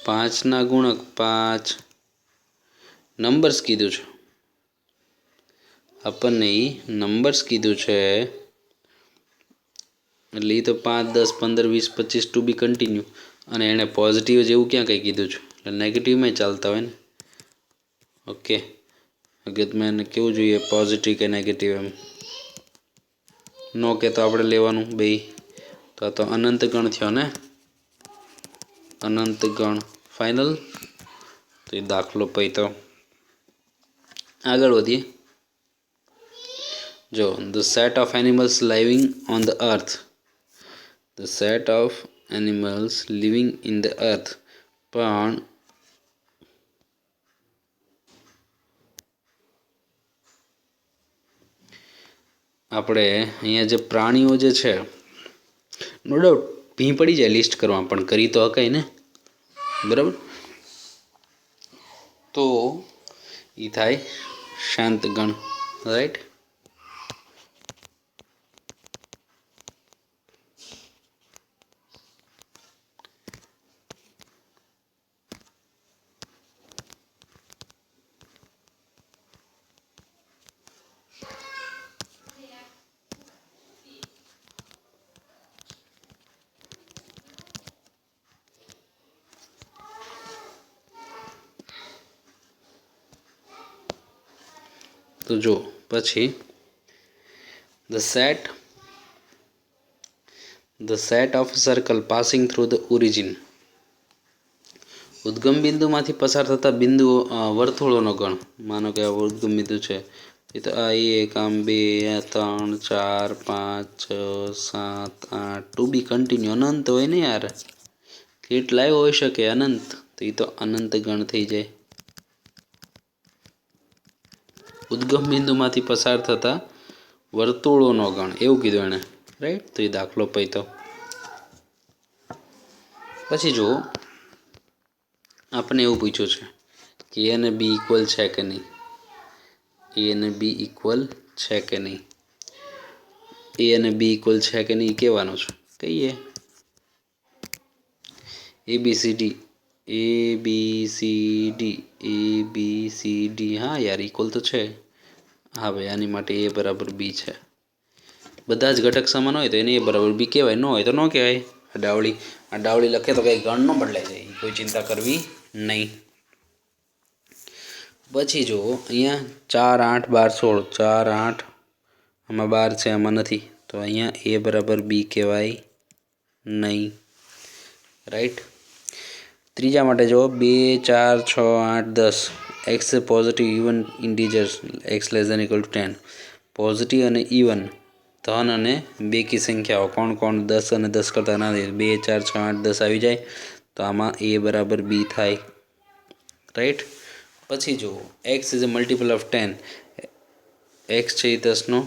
5ના ગુણક 5 નંબર્સ કીધું છે આપણને, એ નંબર્સ કીધું છે એટલે એ તો 5 10 15 20 25 ટુ બી કન્ટિન્યુ. અને એણે પોઝિટિવ જેવું ક્યાં કંઈ કીધું છે, એટલે નેગેટિવમાં ચાલતા હોય ને. ઓકે, હકીકતમાં એને કેવું જોઈએ, પોઝિટિવ કે નેગેટિવ, એમ નો કે તો આપણે લેવાનું બે. તો આ તો અનંત ગણ થયો ને, અનંત ગણ, ફાઇનલ. તો એ દાખલો પછી તો આગળ વધીએ. જો the set of animals living on the earth, the set of animals living in the earth, પણ આપણે અહીંયા જે પ્રાણીઓ જે છે, નો ડાઉટ ભી પડી જાય લિસ્ટ કરવા, પણ કરી તો હકાય ને, બરાબર. તો એ થાય શાંત ગણ, રાઈટ. तो जो पछी the set of circle passing through the origin उद्गम बिंदु में पसार थता बिंदु वर्तुळोनो गण मानो कि आ उद्गम बिंदु है तो आ 1 आम 2 3 4 5 6 7 8 टू बी कंटिन्यू अनंत होय ने यार કેટલાય હોઈ શકે અનંત તો એ તો અનંત ગણ થઈ જાય ઉદ્ગમ બિંદુમાંથી પસાર થતા વર્તુળોનો ગણ એવું કીધું એણે રાઈટ તો એ દાખલો પૈતો પછી જો આપણે એવું પૂછ્યું છે કે એ અને બી ઇક્વલ છે કે નહીં એ અને બી ઇક્વલ છે કે નહીં એ અને બી ઇક્વલ છે કે નહીં કહેવાનું છે કહીએ ABCD हाँ यार इक्वल तो है हाँ भाई आनी माटे ए बराबर बी है बधा ज घटक समान हो तो ए बराबर बी कहवाय न हो तो न कहवाय आ डावड़ी लखे तो कई गण न बदलाई जाए कोई चिंता करवी नहीं पछी जो अहींया 4 8 12 16 4 8 आमां 12 है आमां नथी तो अहींया ए बराबर बी कहवाय नहीं राइट तीजा माटे जो 2 4 6 8 10 X positive even integers X less than equal to 10 positive और इवन धन और बे की संख्याओं कौन कौन 10 और 10 करता ना 2 4 6 8 10 आई जाए तो आमा ए बराबर बी थाय राइट पछी जो x is a multiple of 10 x है 10 नो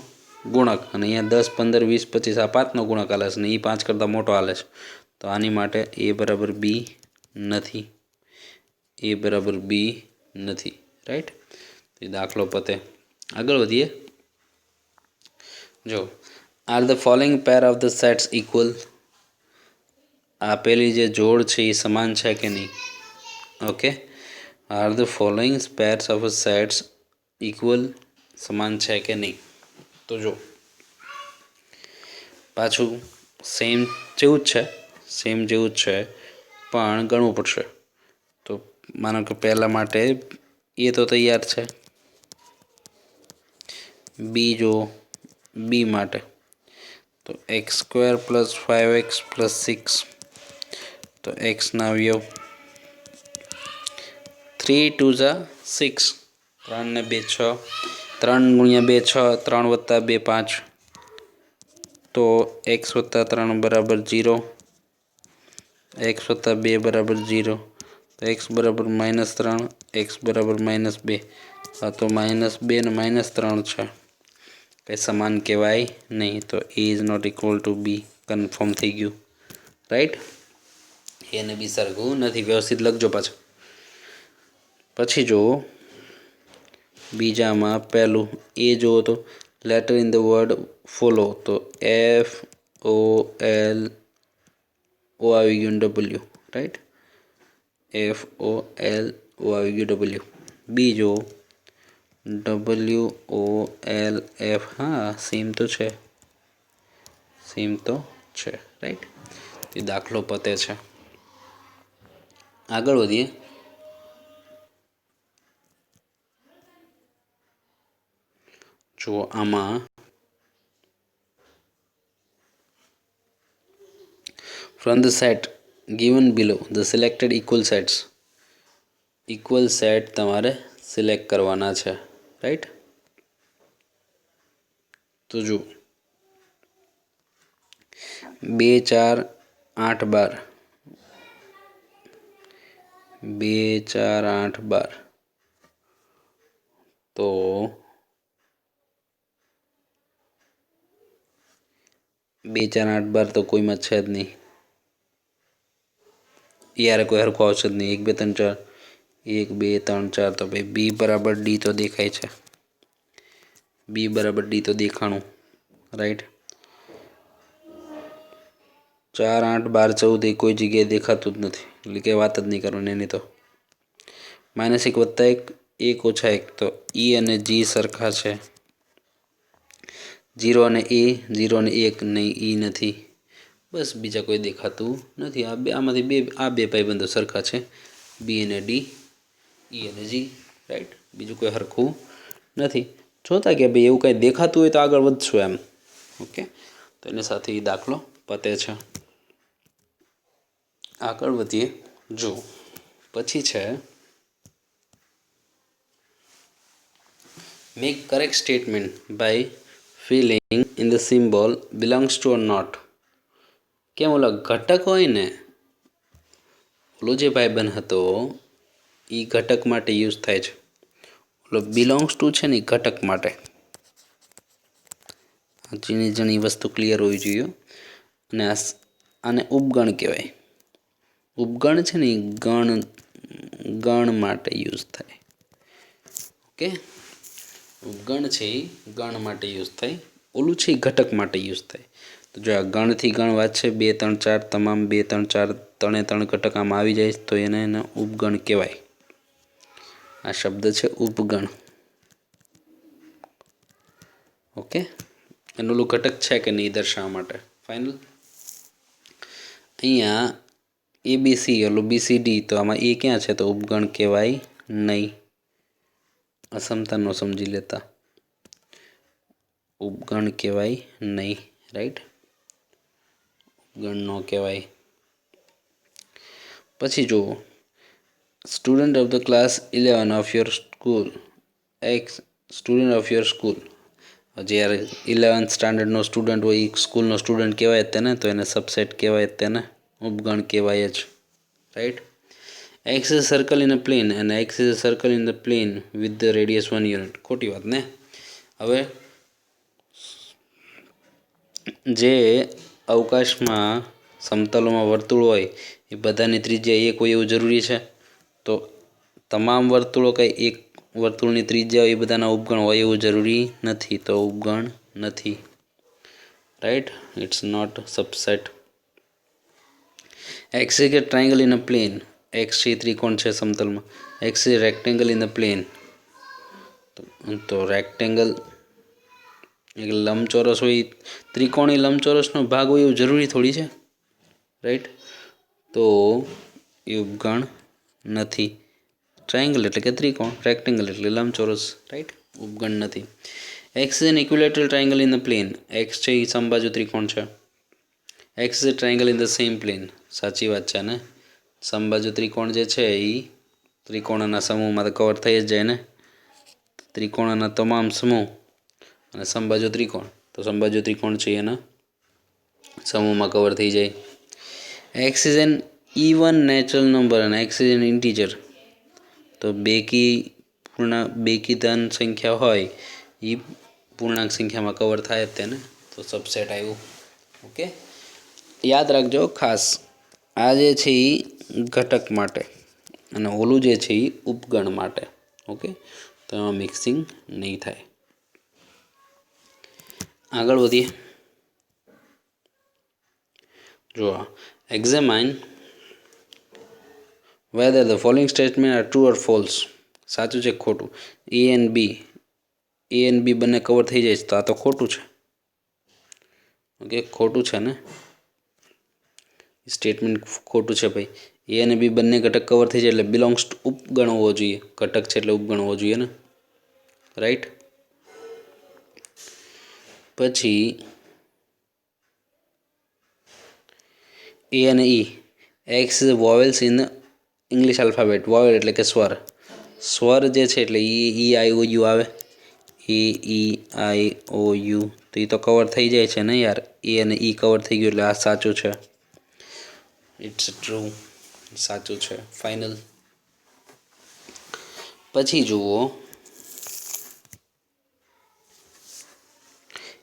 गुणक और अँ 10 15 20 25 आ 5 नो गुणक आले छे ए 5 करता मोटो आले छे तो आनी माटे ए बराबर बी नहीं ए बराबर बी नहीं राइट तो दाखलो पते आगळ वधीए जो are the following pair of the sets equal आपेली जे जोड़ है समान है कि नहीं okay are the following pairs of sets equal समान है कि नहीं तो जो पाछू सेम जेवुं ज छे पण गणवू पड़शे तो मानो कि पहला माटे ए तो तैयार है बी जो बी माटे तो x square plus 5x plus 6 तो एक्स ना अवयव 3 2 જા 6 3 ने 2 6 3 गुणिया 2 6 3 वत्ता 2 5 तो एक्स वत्ता 3 बराबर 0 एक्स वत्ता 2 बराबर 0 तो एक्स बराबर -3 एक्स बराबर -2 आ तो -2 ने -3 है कई समान कहवाय नहीं तो A is not equal to B confirm थी गयु राइट ए ने बी सरखू नहीं व्यवस्थित लखजो पाछो पछी जो बीजा में पहलू ए जो तो letter in the word follow तो FOL ओ આવી ગયું W राइट FOL ओ આવી ગયું W बीजो WOLF हाँ सेम तो है राइट ये दाखलो पते है आगळ वधीए जो आमा From the set given below, the selected equal set तमारे सिलेक्ट करवाना है राइट तो जो 2 4 8 12 2 4 8 12 तो 2 4 8 12 तो कोई मत है नहीं यार कोई हरखो आवशे नहीं 1 2 3 4 1 2 3 4 तो भाई बी बराबर डी तो देखाय है बी बराबर डी तो देखाणु राइट 4 8 12 14 कोई जगह देखातु ज नहीं એટલે કે વાત જ नहीं करवानी एनी तो -1 + 1 -1 - 1 तो ई અને जी सरखा है 0 અને ए 0 અને 1 नहीं ई नहीं बस बीजा कोई देखातु नहीं आमांथी आ बे भाईबंधो सरखा है बी અને डी ई અને जी राइट बीजू कोई हरखू नहीं જોતા કે ભાઈ એવું કંઈ દેખાતું હોય તો આગળ વધશું એમ. ઓકે, તો એની સાથે એ દાખલો પતે છે. આગળ વધીએ. જો પછી છે make correct statement by filling in the symbol belongs to or not. કેમ ઓલા ઘટક હોય ને, ઓલો જે ભાઈબંધ હતો એ ઘટક માટે યુઝ થાય છે. ઓલો બિલોંગ્સ ટુ છે ને એ ઘટક માટે. ઝીણી ઝીણી વસ્તુ ક્લિયર હોવી જોઈએ. અને આને ઉપગણ કહેવાય. ઉપગણ છે ને એ ગણ માટે યુઝ થાય. ઓકે, ગણ છે એ ગણ માટે યુઝ થાય. ઓલું છે એ ઘટક માટે યુઝ થાય. તો જો આ ગણથી ગણ વાત છે 2 3 4 તમામ 2 3 4 ત્રણે ત્રણ ઘટક આમાં આવી જાય તો એને ઉપગણ કહેવાય. આ શબ્દ છે ઉપગણ. ઓકે, એનું ઓલું ઘટક છે કે નહીં દર્શાવવા માટે. ફાઇનલ. અહીંયા ABC ઓલું BCD તો આમાં એ ક્યાં છે તો ઉપગણ કહેવાય નહીં. અસમતા ન સમજી લેતા, ઉપગણ કહેવાય નહીં. રાઈટ, ઉપગણ ન કહેવાય. પછી જુઓ, student of the class 11 of your school x student of your school. જ્યારે 11th સ્ટાન્ડર્ડનો સ્ટુડન્ટ હોય એ સ્કૂલનો સ્ટુડન્ટ કહેવાય જ તેને, તો એને સબસેટ કહેવાય જ તેને, ઉપગણ કહેવાય જ. Right. X is circle in a plane અને x is circle in the plane with the radius 1 unit. ખોટી વાત ને. હવે જે અવકાશમાં સમતલોમાં વર્તુળ હોય એ બધાની ત્રિજ્યા 1 હોય એવું જરૂરી છે? તો તમામ વર્તુળો કંઈ એક વર્તુળની ત્રિજ્યા એ બધાના ઉપગણ હોય એવું જરૂરી નથી. તો ઉપગણ નથી. Right, it's not subset. X is a triangle in a plane. X છે ત્રિકોણ છે સમતલમાં. X is rectangle in the plane. તો રેક્ટેંગલ એક લંબચોરસ હોય, ત્રિકોણી લંબચોરસનો ભાગ હોય એવું જરૂરી થોડી છે. રાઈટ, તો એ ઉપગણ નથી. ટ્રાયંગલ એટલે કે ત્રિકોણ, રેક્ટેંગલ એટલે લંબચોરસ. રાઈટ, ઉપગણ નથી. X is an equilateral triangle in the plane. X છે એ સમબાજુ ત્રિકોણ છે. X is triangle in the same plane. સાચી વાત છે ને. સમબાજુ ત્રિકોણ જે છે એ ત્રિકોણના સમૂહમાં તો કવર થઈ જ જાય ને. ત્રિકોણના તમામ સમૂહ અને સમબાજુ ત્રિકોણ, તો સમબાજુ ત્રિકોણ છે એના સમૂહમાં કવર થઈ જાય. X is N even natural number અને એક્સ ઇઝ એન ઇન્ટીજર. તો બેકી ધન સંખ્યા હોય એ પૂર્ણાંક સંખ્યામાં કવર થાય જ તેને, તો સબસેટ આવ્યું. ઓકે, યાદ રાખજો ખાસ, આ જે છે એ ઘટક માટે અને ઓલું જે છે એ ઉપગણ માટે. ઓકે, તો એમાં મિક્સિંગ નહીં થાય. આગળ વધીએ. જો એક્ઝામાઇન whether the following statement are true or false. સાચું છે ખોટું. A and B બંને કવર થઈ જાય તો આ તો ખોટું છે. ઓકે, ખોટું છે ને, સ્ટેટમેન્ટ ખોટું છે ભાઈ. A અને B બંને ઘટક કવર થઈ જાય એટલે બિલોંગ્સ ટુ ઉપગણ હોવો જોઈએ. ઘટક છે એટલે ઉપગણ હોવો જોઈએ ને. રાઈટ. પછી A અને E, x vowels in English alphabet. Vowel એટલે કે સ્વર. સ્વર જે છે એટલે ઈ આઈ ઓ યુ આવે. EIOU તો એ તો કવર થઈ જાય છે ને યાર. એ અને ઈ કવર થઈ ગયું એટલે આ સાચું છે. ઇટ્સ ટ્રુ, સાચું છે. ફાઇનલ. પછી જુઓ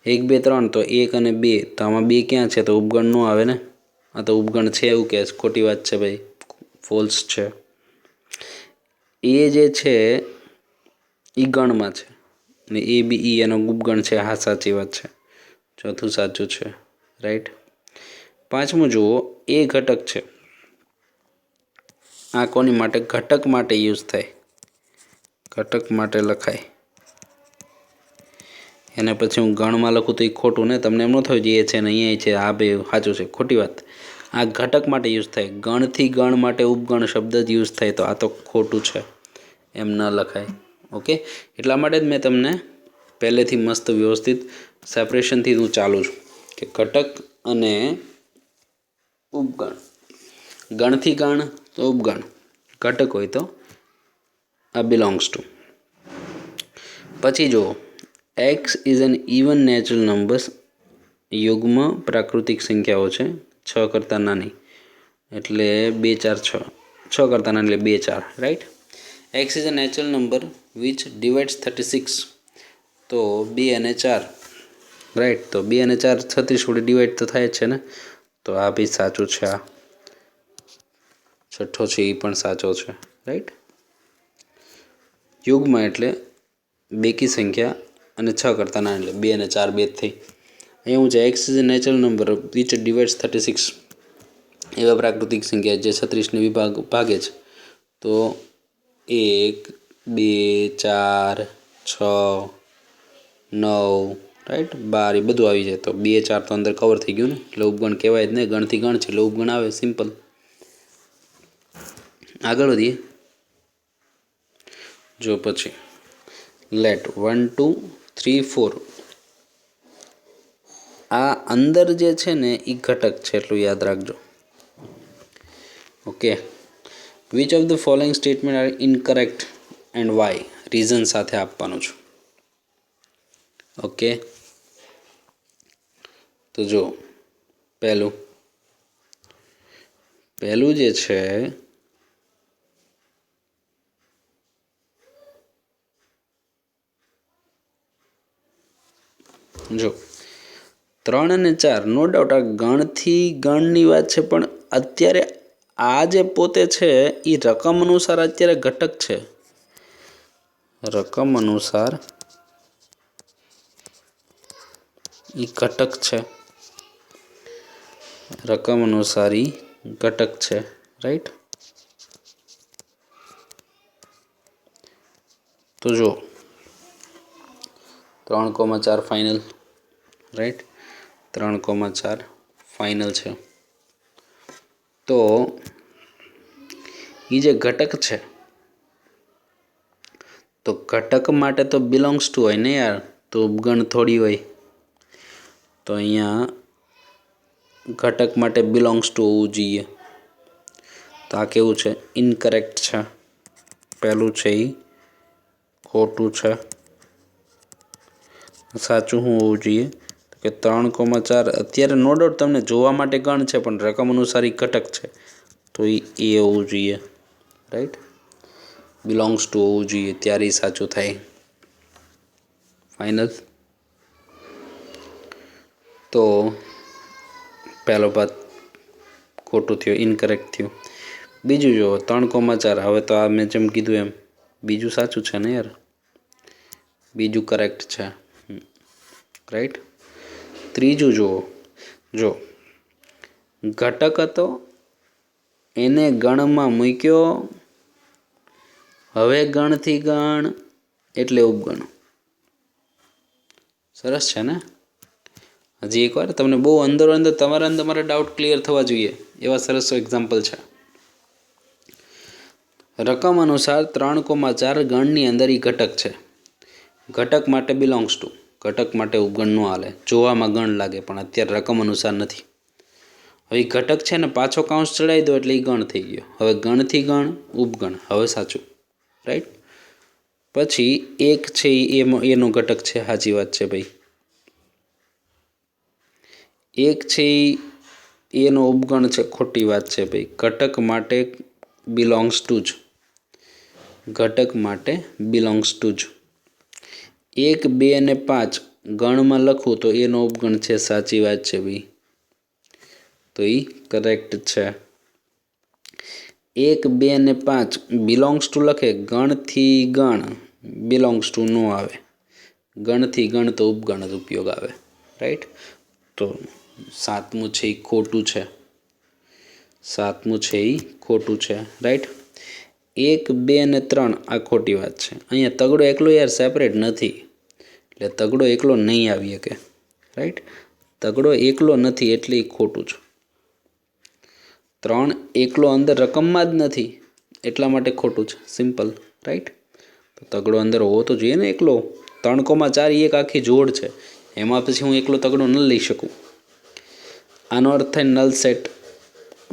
1 2 3, તો 1 અને 2 તો આમાં 2 ક્યાં છે તો ઉપગણ ન આવે ને. આ તો ઉપગણ છે એવું કે ખોટી વાત છે ભાઈ, ફોલ્સ છે. એ જે છે એ ગણમાં છે અને ABE એનો ઉપગણ છે. હા, સાચી વાત છે. ચોથું સાચું છે. રાઈટ. પાંચમું જુઓ, એ ઘટક છે. આ કોની માટે? ઘટક માટે યુઝ થાય. ઘટક માટે લખાય. એને પછી હું ગણમાં લખું તો એ ખોટું ને. તમને એમ ન થયું જે છે ને અહીંયા છે. આ બે સાચું છે. ખોટી વાત. આ ઘટક માટે યુઝ થાય. ગણથી ગણ માટે ઉપગણ શબ્દ જ યુઝ થાય તો આ તો ખોટું છે, એમ ન લખાય. ઓકે, એટલા માટે જ મેં તમને પહેલેથી મસ્ત વ્યવસ્થિત સેપરેશનથી હું ચાલું છું કે ઘટક અને ઉપગણ. ગણથી ગણ તો ઉપગણ, ઘટક હોય તો આ બિલોંગ્સ ટુ. પછી જુઓ, x is N even natural numbers, યુગ્મ પ્રાકૃતિક સંખ્યાઓ છે, 6 કરતાં નાની એટલે 2 4 6, 6 કરતાં નાની એટલે 2 4, right. X is a natural number which divides 36, તો 2 અને 4, રાઈટ. તો 2 અને 4 36 વડે ડિવાઈડ તો થાય જ છે ને, તો આ બી સાચું છે. આ છઠ્ઠો છે એ પણ સાચો છે, રાઈટ. યુગ્મ એટલે બેકી સંખ્યા અને 6 કરતાં નાની એટલે 2 અને 4 બે જ થઈ. અહીંયા હું છે X is a natural number which divides 36, એવા પ્રાકૃતિક સંખ્યા જે 36ને ભાગે છે. તો 1 2 4 6 9, રાઈટ, 12 એ બધું આવી જાય. તો 2 4 તો અંદર કવર થઈ ગયું ને, એટલે ઉપગણ કહેવાય જ ને. ગણથી ગણ છે એટલે ઉપગણ આવે, સિમ્પલ. આગળ વધીએ. જો પછી લેટ 1 2 3 4, આ અંદર જે છે ને એ ઘટક છે, એટલું યાદ રાખજો. Okay. Which of the following statement are incorrect and why, reason સાથે આપવાનું છું. ઓકે. તો જો પહેલું જે છે, જો 3 અને 4 નો ડાઉટ આ ગણથી ગણની વાત છે, પણ અત્યારે આ જે પોતે છે એ રકમ અનુસાર અત્યારે ઘટક છે. રકમ અનુસાર એ ઘટક છે. રકમ અનુસાર એ ઘટક છે, રાઈટ. તો જો 3,4 ફાઇનલ, રાઈટ. 3,4 ફાઇનલ છે. તો એ જે ઘટક છે, તો ઘટક માટે તો બિલોંગ્સ ટુ હોય ને યાર, તો ઉપગણ થોડી હોય. તો અહીંયા ઘટક માટે બિલોંગ્સ ટુ હોવું જોઈએ. તો આ કેવું છે? ઇનકરેક્ટ છે. પહેલું છે એ ખોટું છે. સાચું શું હોવું જોઈએ? કે 3,4 અત્યારે નો ડાઉટ તમને જોવા માટે ગણ છે, પણ રકમ અનુસાર એ ઘટક છે, તો એ હોવું જોઈએ, રાઈટ. બિલોંગ્સ ટુ હોવું જોઈએ, ત્યારે એ સાચું થાય. ફાઇનલ. તો પહેલો પાત ખોટું થયું, ઇનકરેક્ટ થયું. બીજું જુઓ 3,4, હવે તો આ મેં જેમ કીધું એમ બીજું સાચું છે ને યાર, બીજું કરેક્ટ છે, રાઈટ. ત્રીજું જુઓ, જો ઘટક હતો એને ગણમાં મૂક્યો, હવે ગણથી ગણ એટલે ઉપગણ. સરસ છે ને. હજી એકવાર તમને બહુ અંદર તમારા ડાઉટ ક્લિયર થવા જોઈએ એવા સરસ એક્ઝામ્પલ છે. રકમ અનુસાર 3,4 ગણની અંદર એ ઘટક છે. ઘટક માટે બિલોંગ્સ ટુ, ઘટક માટે ઉપગણ ન હાલે. જોવામાં ગણ લાગે પણ અત્યારે રકમ અનુસાર નથી. હવે ઘટક છે ને પાછો કાઉન્સ ચડાવી દો એટલે એ ગણ થઈ ગયો. હવે ગણથી ગણ ઉપગણ, હવે સાચું, રાઈટ. પછી 1 છે એનો ઘટક છે, સાચી વાત છે ભાઈ. 1 છે એનો ઉપગણ છે, ખોટી વાત છે ભાઈ. ઘટક માટે બિલોંગ્સ ટુ જ, ઘટક માટે બિલોંગ્સ ટુ જ. 1 2 અને 5 ગણમાં લખું તો એનો ઉપગણ છે, સાચી વાત છે ભાઈ, તો એ કરેક્ટ છે. 1 2 અને 5 બિલોંગ્સ ટુ લખે, ગણથી ગણ બિલોંગ્સ ટુ નો આવે. ગણથી ગણ તો ઉપગણ જ ઉપયોગ આવે, રાઈટ. તો સાતમું છે એ ખોટું છે. સાતમું છે એ ખોટું છે, રાઈટ. 1 2 અને 3 આ ખોટી વાત છે. અહીંયા તગડો એકલો યાર સેપરેટ નથી, એટલે તગડો એકલો નહીં આવી શકે, રાઈટ. તગડો એકલો નથી એટલે એ ખોટું છે. 3 એકલો અંદર રકમમાં જ નથી એટલા માટે ખોટું છે, સિમ્પલ, રાઈટ. તો તગડો અંદર હોવો તો જોઈએ ને એકલો, 3,4 એક આખી જોડ છે, એમાં પછી હું એકલો તગડો ન લઈ શકું. આનો અર્થ થાય નલ સેટ.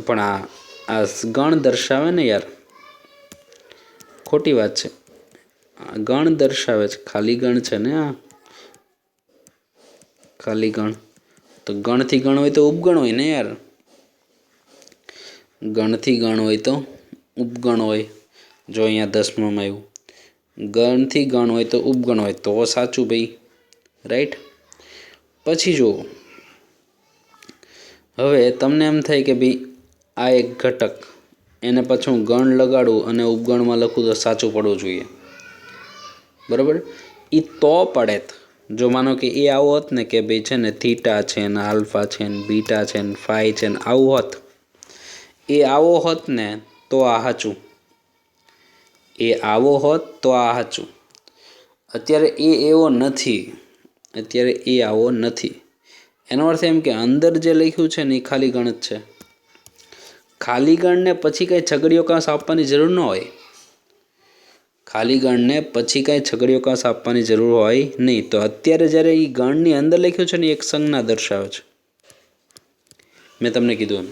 પણ આ ગણ દર્શાવે ને યાર, ખોટી વાત છે. ગણ દર્શાવે છે, ખાલી ગણ છે ને આ ખાલી ગણ. તો ગણથી ગણ હોય તો ઉપગણ હોય ને યાર, ગણથી ગણ હોય તો ઉપગણ હોય. જો અહીંયા 10માં આવ્યું, ગણથી ગણ હોય તો ઉપગણ હોય, તો સાચું ભાઈ, રાઈટ. પછી જુઓ, હવે તમને એમ થાય કે ભાઈ આ એક ઘટક, એને પછી હું ગણ લગાડું અને ઉપગણમાં લખું તો સાચું પડવું જોઈએ, બરાબર. એ તો પડે. જો માનો કે એ આવો હોત ને કે ભાઈ છે ને થીટા છે ને આલ્ફા છે ને બીટા છે ને ફાઈ છે ને આવું હોત, એ આવો હોત ને તો આ સાચું, એ આવો હોત તો આ સાચું. અત્યારે એ એવો નથી, અત્યારે એ આવો નથી. એનો અર્થ એમ કે અંદર જે લખ્યું છે ને એ ખાલી ગણ જ છે. ખાલી ગણને પછી કંઈ છગડીયો કાંસ આપવાની જરૂર ન હોય. ખાલી ગણને પછી કાંઈ છગડીયો કાંસ આપવાની જરૂર હોય નહીં. તો અત્યારે જ્યારે એ ગણની અંદર લખ્યું છે ને એક સંજ્ઞા દર્શાવે છે, મેં તમને કીધું એમ.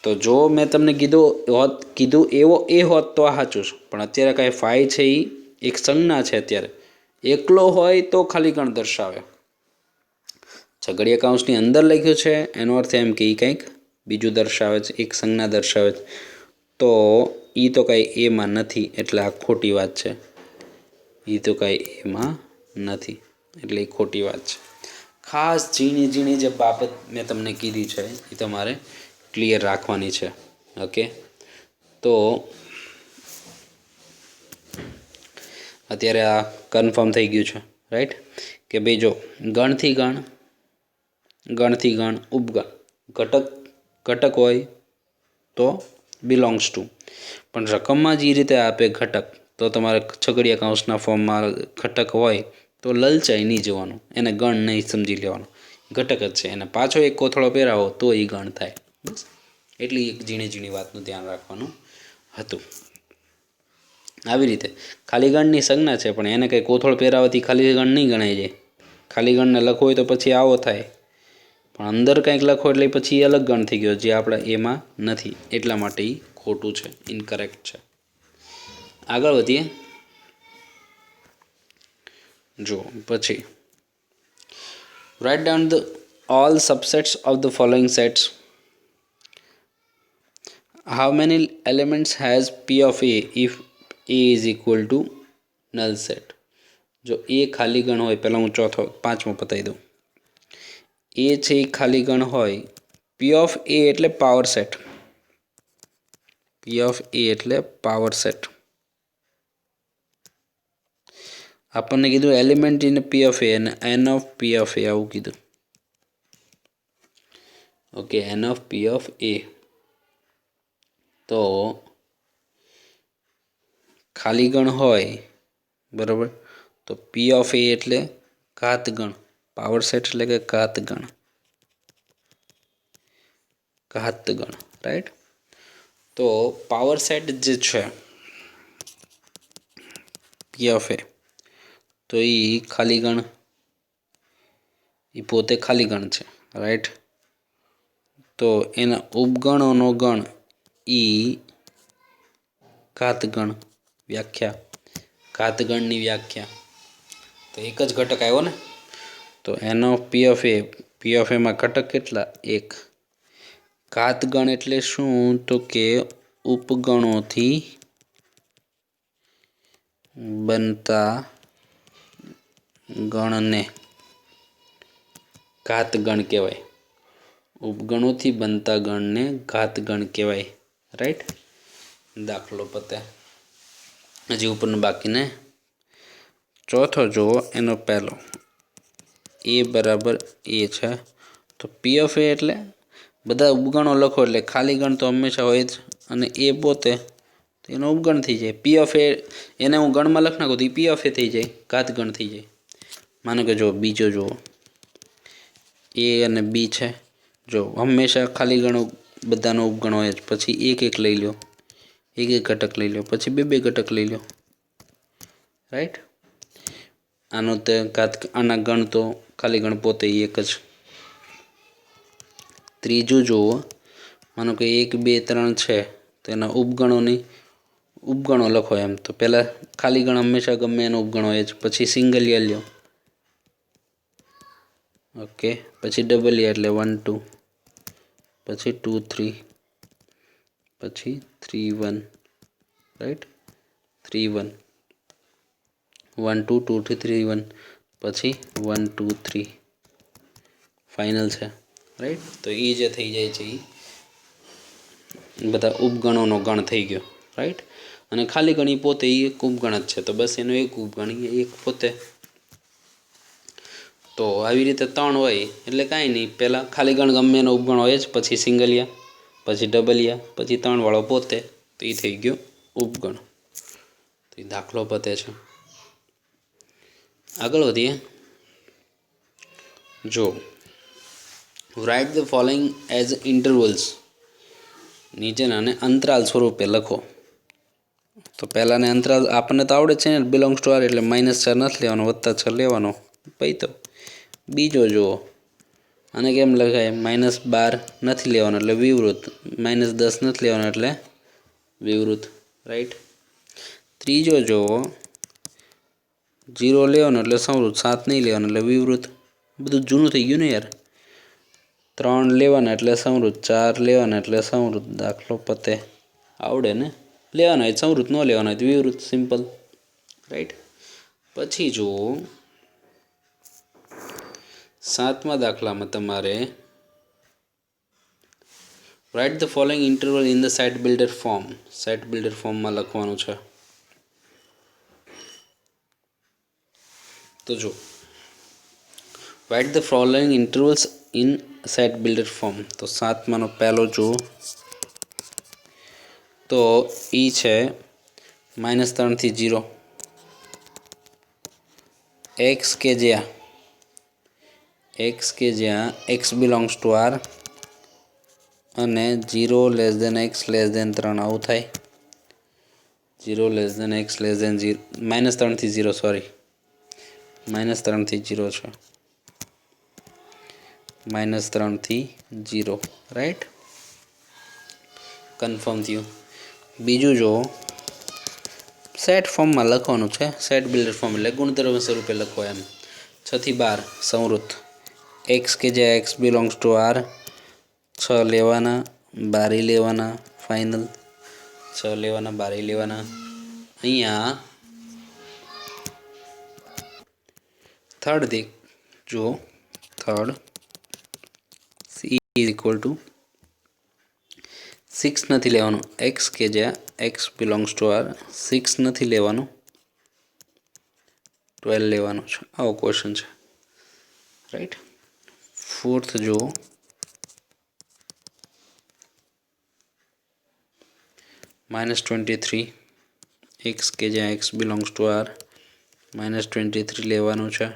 તો જો મેં તમને કીધું એવો એ હોત તો આ સાચું છે. પણ અત્યારે કાંઈ ફાઈ છે એ એક સંજ્ઞા છે, અત્યારે એકલો હોય તો ખાલી ગણ દર્શાવે. છગડીયા કૌંસની અંદર લખ્યું છે એનો અર્થ એમ કે એ કંઈક બીજું દર્શાવે છે, એક સંજ્ઞા દર્શાવે છે. તો એ તો કાંઈ એમાં નથી, એટલે આ ખોટી વાત છે. એ તો કાંઈ એમાં નથી, એટલે એ ખોટી વાત છે. ખાસ ઝીણી ઝીણી જે બાબત મેં તમને કીધી છે એ તમારે ક્લિયર રાખવાની છે. ઓકે, તો અત્યારે આ કન્ફર્મ થઈ ગયું છે, રાઈટ. કે ભાઈ જો ગણથી ગણ, ગણથી ગણ ઉપગણ, ઘટક હોય તો બિલોંગ્સ ટુ. પણ રકમમાં જ એ રીતે આપે ઘટક, તો તમારે છગડીયા કૌંસના ફોર્મમાં ઘટક હોય તો લલચાઈ નહીં જવાનું, એને ગણ નહીં સમજી લેવાનું, ઘટક જ છે. એને પાછો એક કોથળો પહેરાવો તો એ ગણ થાય. બસ એટલી એક ઝીણી ઝીણી વાતનું ધ્યાન રાખવાનું હતું. આવી રીતે ખાલી ગણની સંજ્ઞા છે, પણ એને કંઈ કોથળ પહેરાવવાથી ખાલી ગણ નહીં ગણાઈ જાય. ખાલી ગણને લખવો હોય તો પછી આવો થાય, પણ અંદર કંઈક લખો એટલે પછી એ અલગ ગણ થઈ ગયો, જે આપણે એમાં નથી. એટલા માટે એ ખોટું છે, ઇનકરેક્ટ છે. આગળ વધીએ. જો પછી write down the all subsets of the following sets. How many elements has P of A if A is equal to null set? જો એ ખાલી ગણ હોય, પહેલાં હું પાંચમો પતાવી દઉં. એ છે એ ખાલી ગણ હોય, P of A એટલે power set. P of A એટલે પાવર સેટ. આપણને કીધું element in P of A અને N of P of A આવું કીધું. Okay, N of P of A. તો ખાલી ગણ હોય, બરાબર, તો P of A એટલે ઘાત ગણ. પાવર સેટ એટલે કે ઘાત ગણ, ઘાત ગણ, રાઈટ. તો પાવર સેટ જે છે P of A, તો એ ખાલી ગણ, એ પોતે ખાલી ગણ છે, રાઈટ. તો એના ઉપગણોનો ગણ એ ઘાતગણ. વ્યાખ્યા, ઘાતગણની વ્યાખ્યા તો એક જ ઘટક આવ્યો ને. તો એનો P of A, P of Aમાં ઘટક કેટલા? એક. ઘાતગણ એટલે શું? તો કે ઉપગણોથી બનતા ગણને ઘાતગણ કહેવાય. ઉપગણોથી બનતા ગણને ઘાતગણ કહેવાય, રાઈટ. દાખલો પતે. હજી ઉપરનું બાકીને ચોથો જુઓ, એનો પહેલો A બરાબર A છે. તો P of A એટલે બધા ઉપગણો લખો એટલે ખાલી ગણ તો હંમેશા હોય જ, અને એ પોતે તો એનો ઉપગણ થઈ જાય. P of A એને હું ગણમાં લખી નાખું તો એ P of A થઈ જાય, ઘાતગણ થઈ જાય. માનો કે જો બીજો જુઓ, A અને B છે. જો હંમેશા ખાલી ગણો બધાનો ઉપગણ હોય જ, પછી એક એક લઈ લો, એક એક ઘટક લઈ લો, પછી બે બે ઘટક લઈ લો, રાઈટ. આનો તે આના ગણ તો ખાલી ગણ પોતે એક જ. ત્રીજું જુઓ, માનો કે 1 2 3 છે તો એના ઉપગણો લખો એમ. તો પહેલાં ખાલી ગણ હંમેશા ગમે એનો ઉપગણ હોય જ. પછી સિંગલિયા લ્યો, ઓકે. પછી ડબલિયા એટલે 1 2, પછી 2 3, પછી 3 1, રાઈટ. 3 1, 1 2 2 2 3 1, પછી 1 2 3 ફાઇનલ છે, રાઈટ. તો એ જે થઈ જાય છે એ બધા ઉપગણોનો ગણ થઈ ગયો, રાઈટ. અને ખાલી ગણ પોતે એ એક ઉપગણ જ છે, તો બસ એનો એક ઉપગણ એક પોતે. તો આવી રીતે 3 હોય એટલે કાંઈ નહીં, પહેલાં ખાલી ગણ ગમે એનો ઉપગણ હોય જ, પછી સિંગલિયા, પછી ડબલિયા, પછી 3 વાળો પોતે. તો એ થઈ ગયો ઉપગણ. તો એ દાખલો પતે છે. આગળ વધીએ. જો write the following as intervals, નીચેનાને અંતરાલ સ્વરૂપે લખો. તો પહેલાંને અંતરાલ આપણને તો આવડે છે ને, બિલોંગ્સ ટુ આર એટલે -4 નથી લેવાનો, +6 લેવાનો. પછી તો બીજો જુઓ, અને કેમ લખાય, -12 નથી લેવાનો એટલે વિવૃત, -10 નથી લેવાનો એટલે વિવૃત, રાઈટ. ત્રીજો જુઓ, 0 લેવાનો એટલે સંવૃત, 7 નહીં લેવાનો એટલે વિવૃત. બધું જૂનું થઈ ગયું ને યાર. 3 લેવાના એટલે સંવૃત, 4 લેવાના એટલે સંવૃત. દાખલો પતે. આવડે ને. લેવાનો હોય સંવૃત, ન લેવાનો હોય વિવૃત, સિમ્પલ, રાઈટ. પછી જુઓ 7મા દાખલામાં તમારે right the following interval in the set builder form. Set builder ફોર્મમાં લખવાનું છે. તો જો write the following intervals in set builder form. તો 7માનો પહેલો જુઓ, તો એ છે -3 થી 0, x કે જ્યાં x બિલોંગ્સ ટુ આર અને 0 x 3 આવું થાય. 0 x 0, -3 થી 0, સોરી, -3 થી 0 છે, -3 થી 0, રાઈટ. કન્ફર્મ થયું. બીજું જો સેટ ફોર્મમાં લખવાનું છે. સેટ બિલ્ડર ફોર્મ એટલે ગુણધર્મ સ્વરૂપે લખો એમ. 6 થી 12 સંવૃત, x કે જ્યાં x બિલોંગ્સ ટુ આર, 6 લેવાના, 12 લેવાના, ફાઇનલ. 6 લેવાના, 12 લેવાના. અહીંયા થર્ડ દેખ જુઓ, થર્ડ c = 6 નથી લેવાનું. x કે જ્યાં x બિલોંગ્સ ટુ આર, 6 નથી લેવાનું, 12 લેવાનું છે. આવો ક્વેશ્ચન છે, રાઈટ. ફોર્થ જુઓ, -23, x કે જ્યાં x બિલોંગ્સ ટુ આર, -23 લેવાનું છે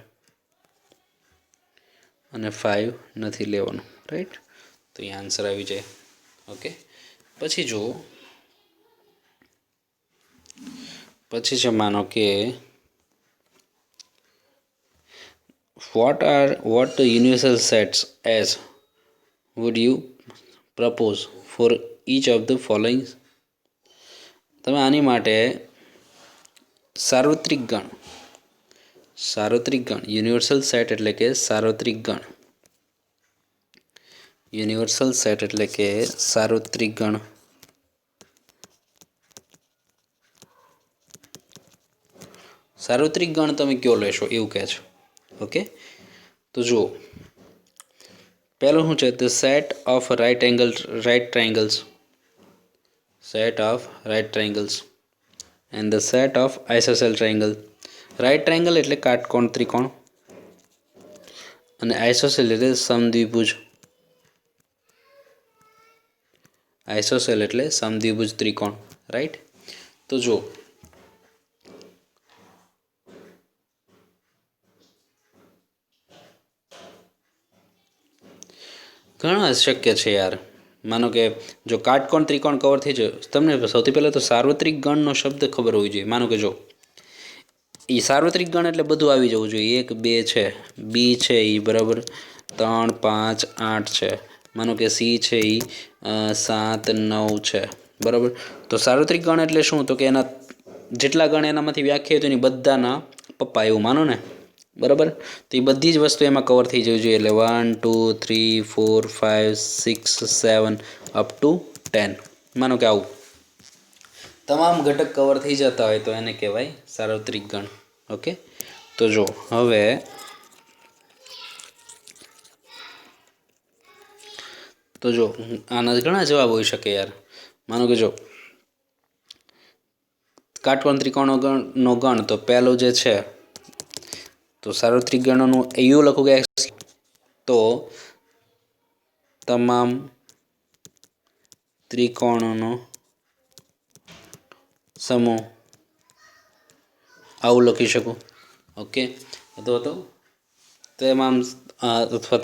અને 5 નથી લેવાનું, રાઈટ. તો એ આન્સર આવી જાય, ઓકે. પછી જુઓ, પછી છે માનો કે what universal sets as would you propose for each of the following. તમે આની માટે સાર્વત્રિક ગણ યુનિવર્સલ સેટ એટલે કે સાર્વત્રિક ગણ, યુનિવર્સલ સેટ એટલે કે સાર્વત્રિક ગણ. સાર્વત્રિક ગણ તમે કયો લેશો એવું કહે છે, ઓકે. તો જુઓ, પહેલું શું છે, the set of right triangles, set of right triangles and the set of isosceles triangle. Right triangle એટલે કાટકોણ ત્રિકોણ અને આઇસોસેલ એટલે સમદ્વિભુજ. આઇસોસેલ એટલે સમદ્વિભુજ ત્રિકોણ, રાઈટ. તો જો ઘણા શક્ય છે યાર. માનો કે જો કાટકોણ ત્રિકોણ કવર થઈ જાય, તમને સૌથી પહેલાં તો સાર્વત્રિક ગણનો શબ્દ ખબર હોવી જોઈએ. માનો કે જો એ સાર્વત્રિક ગણ એટલે બધું આવી જવું જોઈએ. 1 2 છે, બી છે એ બરાબર 3 5 8 છે, માનો કે સી છે એ 7 9 છે બરાબર. તો સાર્વત્રિક ગણ એટલે શું? તો કે એના જેટલા ગણ એનામાંથી વ્યાખ્યાયિત હોય એની બધાના પપ્પા એવું માનો ને બરાબર. તો એ બધી જ વસ્તુ એમાં કવર થઈ જવી જોઈએ. એટલે 1 2 3 4 5 6 7 અપ ટુ 10 માનો કે આવું તમામ ઘટક કવર થઈ જતા હોય તો એને કહેવાય સાર્વત્રિક ગણ. ઓકે, તો જો હવે આના ઘણા જવાબ હોઈ શકે યાર. માનો કે જો કાટકોણ ત્રિકોણનો ગણ તો પહેલો જે છે તો સાર્વત્રિક ગણોનું એવું લખું કે તો તમામ ત્રિકોણોનો સમૂહ આવું લખી શકું. ઓકે, અથવા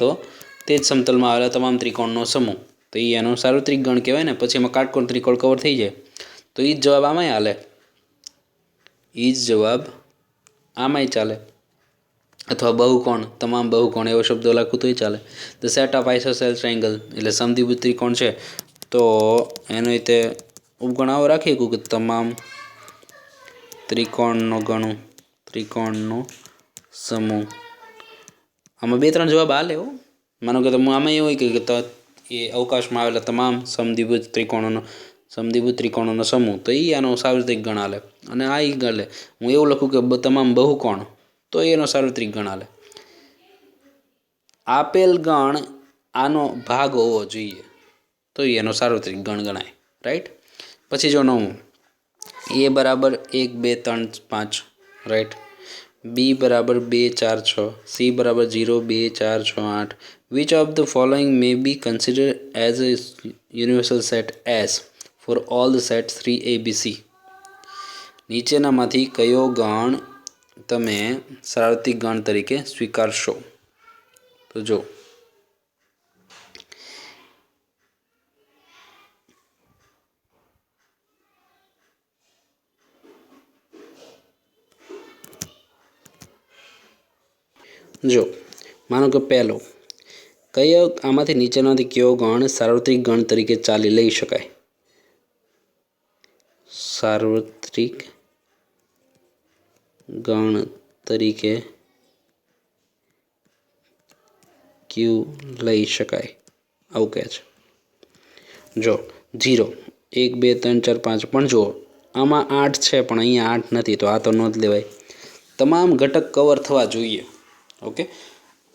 તો તે જ સમતલમાં આવેલા તમામ ત્રિકોણનો સમૂહ, તો એ એનો સાર્વત્રિક ગણ કહેવાય ને. પછી એમાં કાટકોણ ત્રિકોણ કવર થઈ જાય તો એ જ જવાબ આમાંય હાલે, એ જ જવાબ આમાંય ચાલે. અથવા બહુકોણ, તમામ બહુકોણ એવો શબ્દો લખું તોય ચાલે. ધ સેટ ઓફ આઇસોસેલ્સ ટ્રાયંગલ એટલે સમદ્વિભુજ ત્રિકોણ છે તો એનો રીતે ઉપગણ આવો રાખી શકું કે તમામ ત્રિકોણનો સમૂહ. આમાં 2 3 જવાબ હાલે હો. માનો કે તમે આમાં એવું હોય કે એ અવકાશમાં આવેલા તમામ સમદ્વિભુજ ત્રિકોણોનો સમૂહ, તો એ આનો સાર્વત્રિક ગણ હાલે. અને આ એ ગણ લે હું એવું લખું કે તમામ બહુકોણ, તો એનો સાર્વત્રિક ગણ હાલે. આપેલ ગણ આનો ભાગ હોવો જોઈએ તો એનો સાર્વત્રિક ગણ ગણાય. રાઈટ. પછી જો 9 એ બરાબર 1 2 3 5 રાઈટ, બી બરાબર 2 4 6, સી બરાબર 0 2 4 6 8. Which of the following May B considered as a universal set S for all the set 3ABC. નીચેનામાંથી કયો ગણ તમે સાર્વત્રિક ગણ તરીકે સ્વીકારશો? તો જો માનો કે પહેલો આમાંથી નીચેનામાંથી કયો ગણ સાર્વત્રિક ગણ તરીકે ચાલી લઈ શકાય? સાર્વત્રિક ગણ તરીકે ક્યુ લઈ શકાય આવું કહે છે. જો 0 1 2 3 4 5, પણ જુઓ આમાં 8 છે પણ અહીંયા 8 નથી તો આ તો ન જ લેવાય. તમામ ઘટક કવર થવા જોઈએ. ઓકે,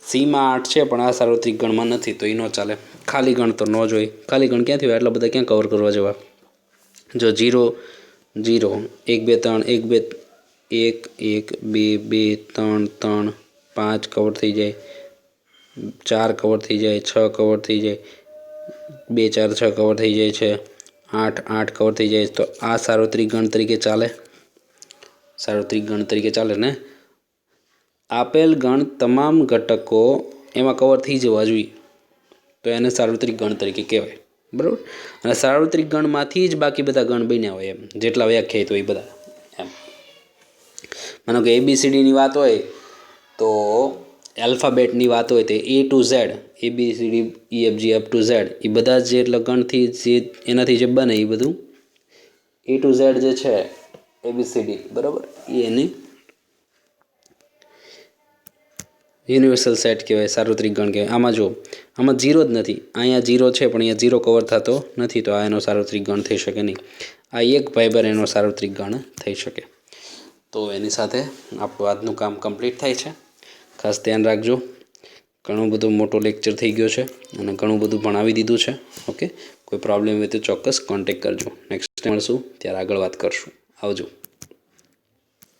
સીમાં 8 છે પણ આ સાર્વત્રિક ગણમાં નથી તો એ ન ચાલે. ખાલી ગણ તો ન જ હોય. ખાલી ગણ ક્યાંથી હોય? એટલા બધા ક્યાં કવર કરવા જવા? જો 0 0 1 2 3 1 2 1 1 2 2 3 3 5 કવર થઈ જાય, 4 કવર થઈ જાય, 6 કવર થઈ જાય, 2 4 6 કવર થઈ જાય છે, 8 8 કવર થઈ જાય. તો આ સાર્વત્રિક ગણ તરીકે ચાલે? સાર્વત્રિક ગણ તરીકે ચાલે ને. આપેલ ગણ તમામ ઘટકો એમાં કવર થઈ જવા જોઈએ તો એને સાર્વત્રિક ગણ તરીકે કહેવાય. બરાબર. અને સાર્વત્રિક ગણમાંથી જ બાકી બધા ગણ બન્યા હોય એમ, જેટલા વ્યાખ્યાયિત હોય એ બધા એમ. માનો કે ABCDની વાત હોય તો આલ્ફાબેટની વાત હોય તો A to Z, ABCD EFG up to Z, એ બધા જ જેટલા ગણથી જે એનાથી જે બને એ બધું A to Z જે છે ABCD બરાબર, એ એની યુનિવર્સલ સેટ કહેવાય, સાર્વત્રિક ગણ કહેવાય. આમાં 0 જ નથી, અહીંયા 0 છે પણ અહીંયા 0 કવર થતો નથી તો આ એનો સાર્વત્રિક ગણ થઈ શકે નહીં. આ એક ભાઈબર એનો સાર્વત્રિક ગણ થઈ શકે. તો એની સાથે આપણું આજનું કામ કમ્પ્લીટ થાય છે. ખાસ ધ્યાન રાખજો. ઘણું બધું મોટો લેક્ચર થઈ ગયો છે અને ઘણું બધું ભણાવી દીધું છે. ઓકે, કોઈ પ્રોબ્લેમ હોય તો ચોક્કસ કોન્ટેક્ટ કરજો. નેક્સ્ટ ટાઈમ મળશું ત્યારે આગળ વાત કરશું. આવજો.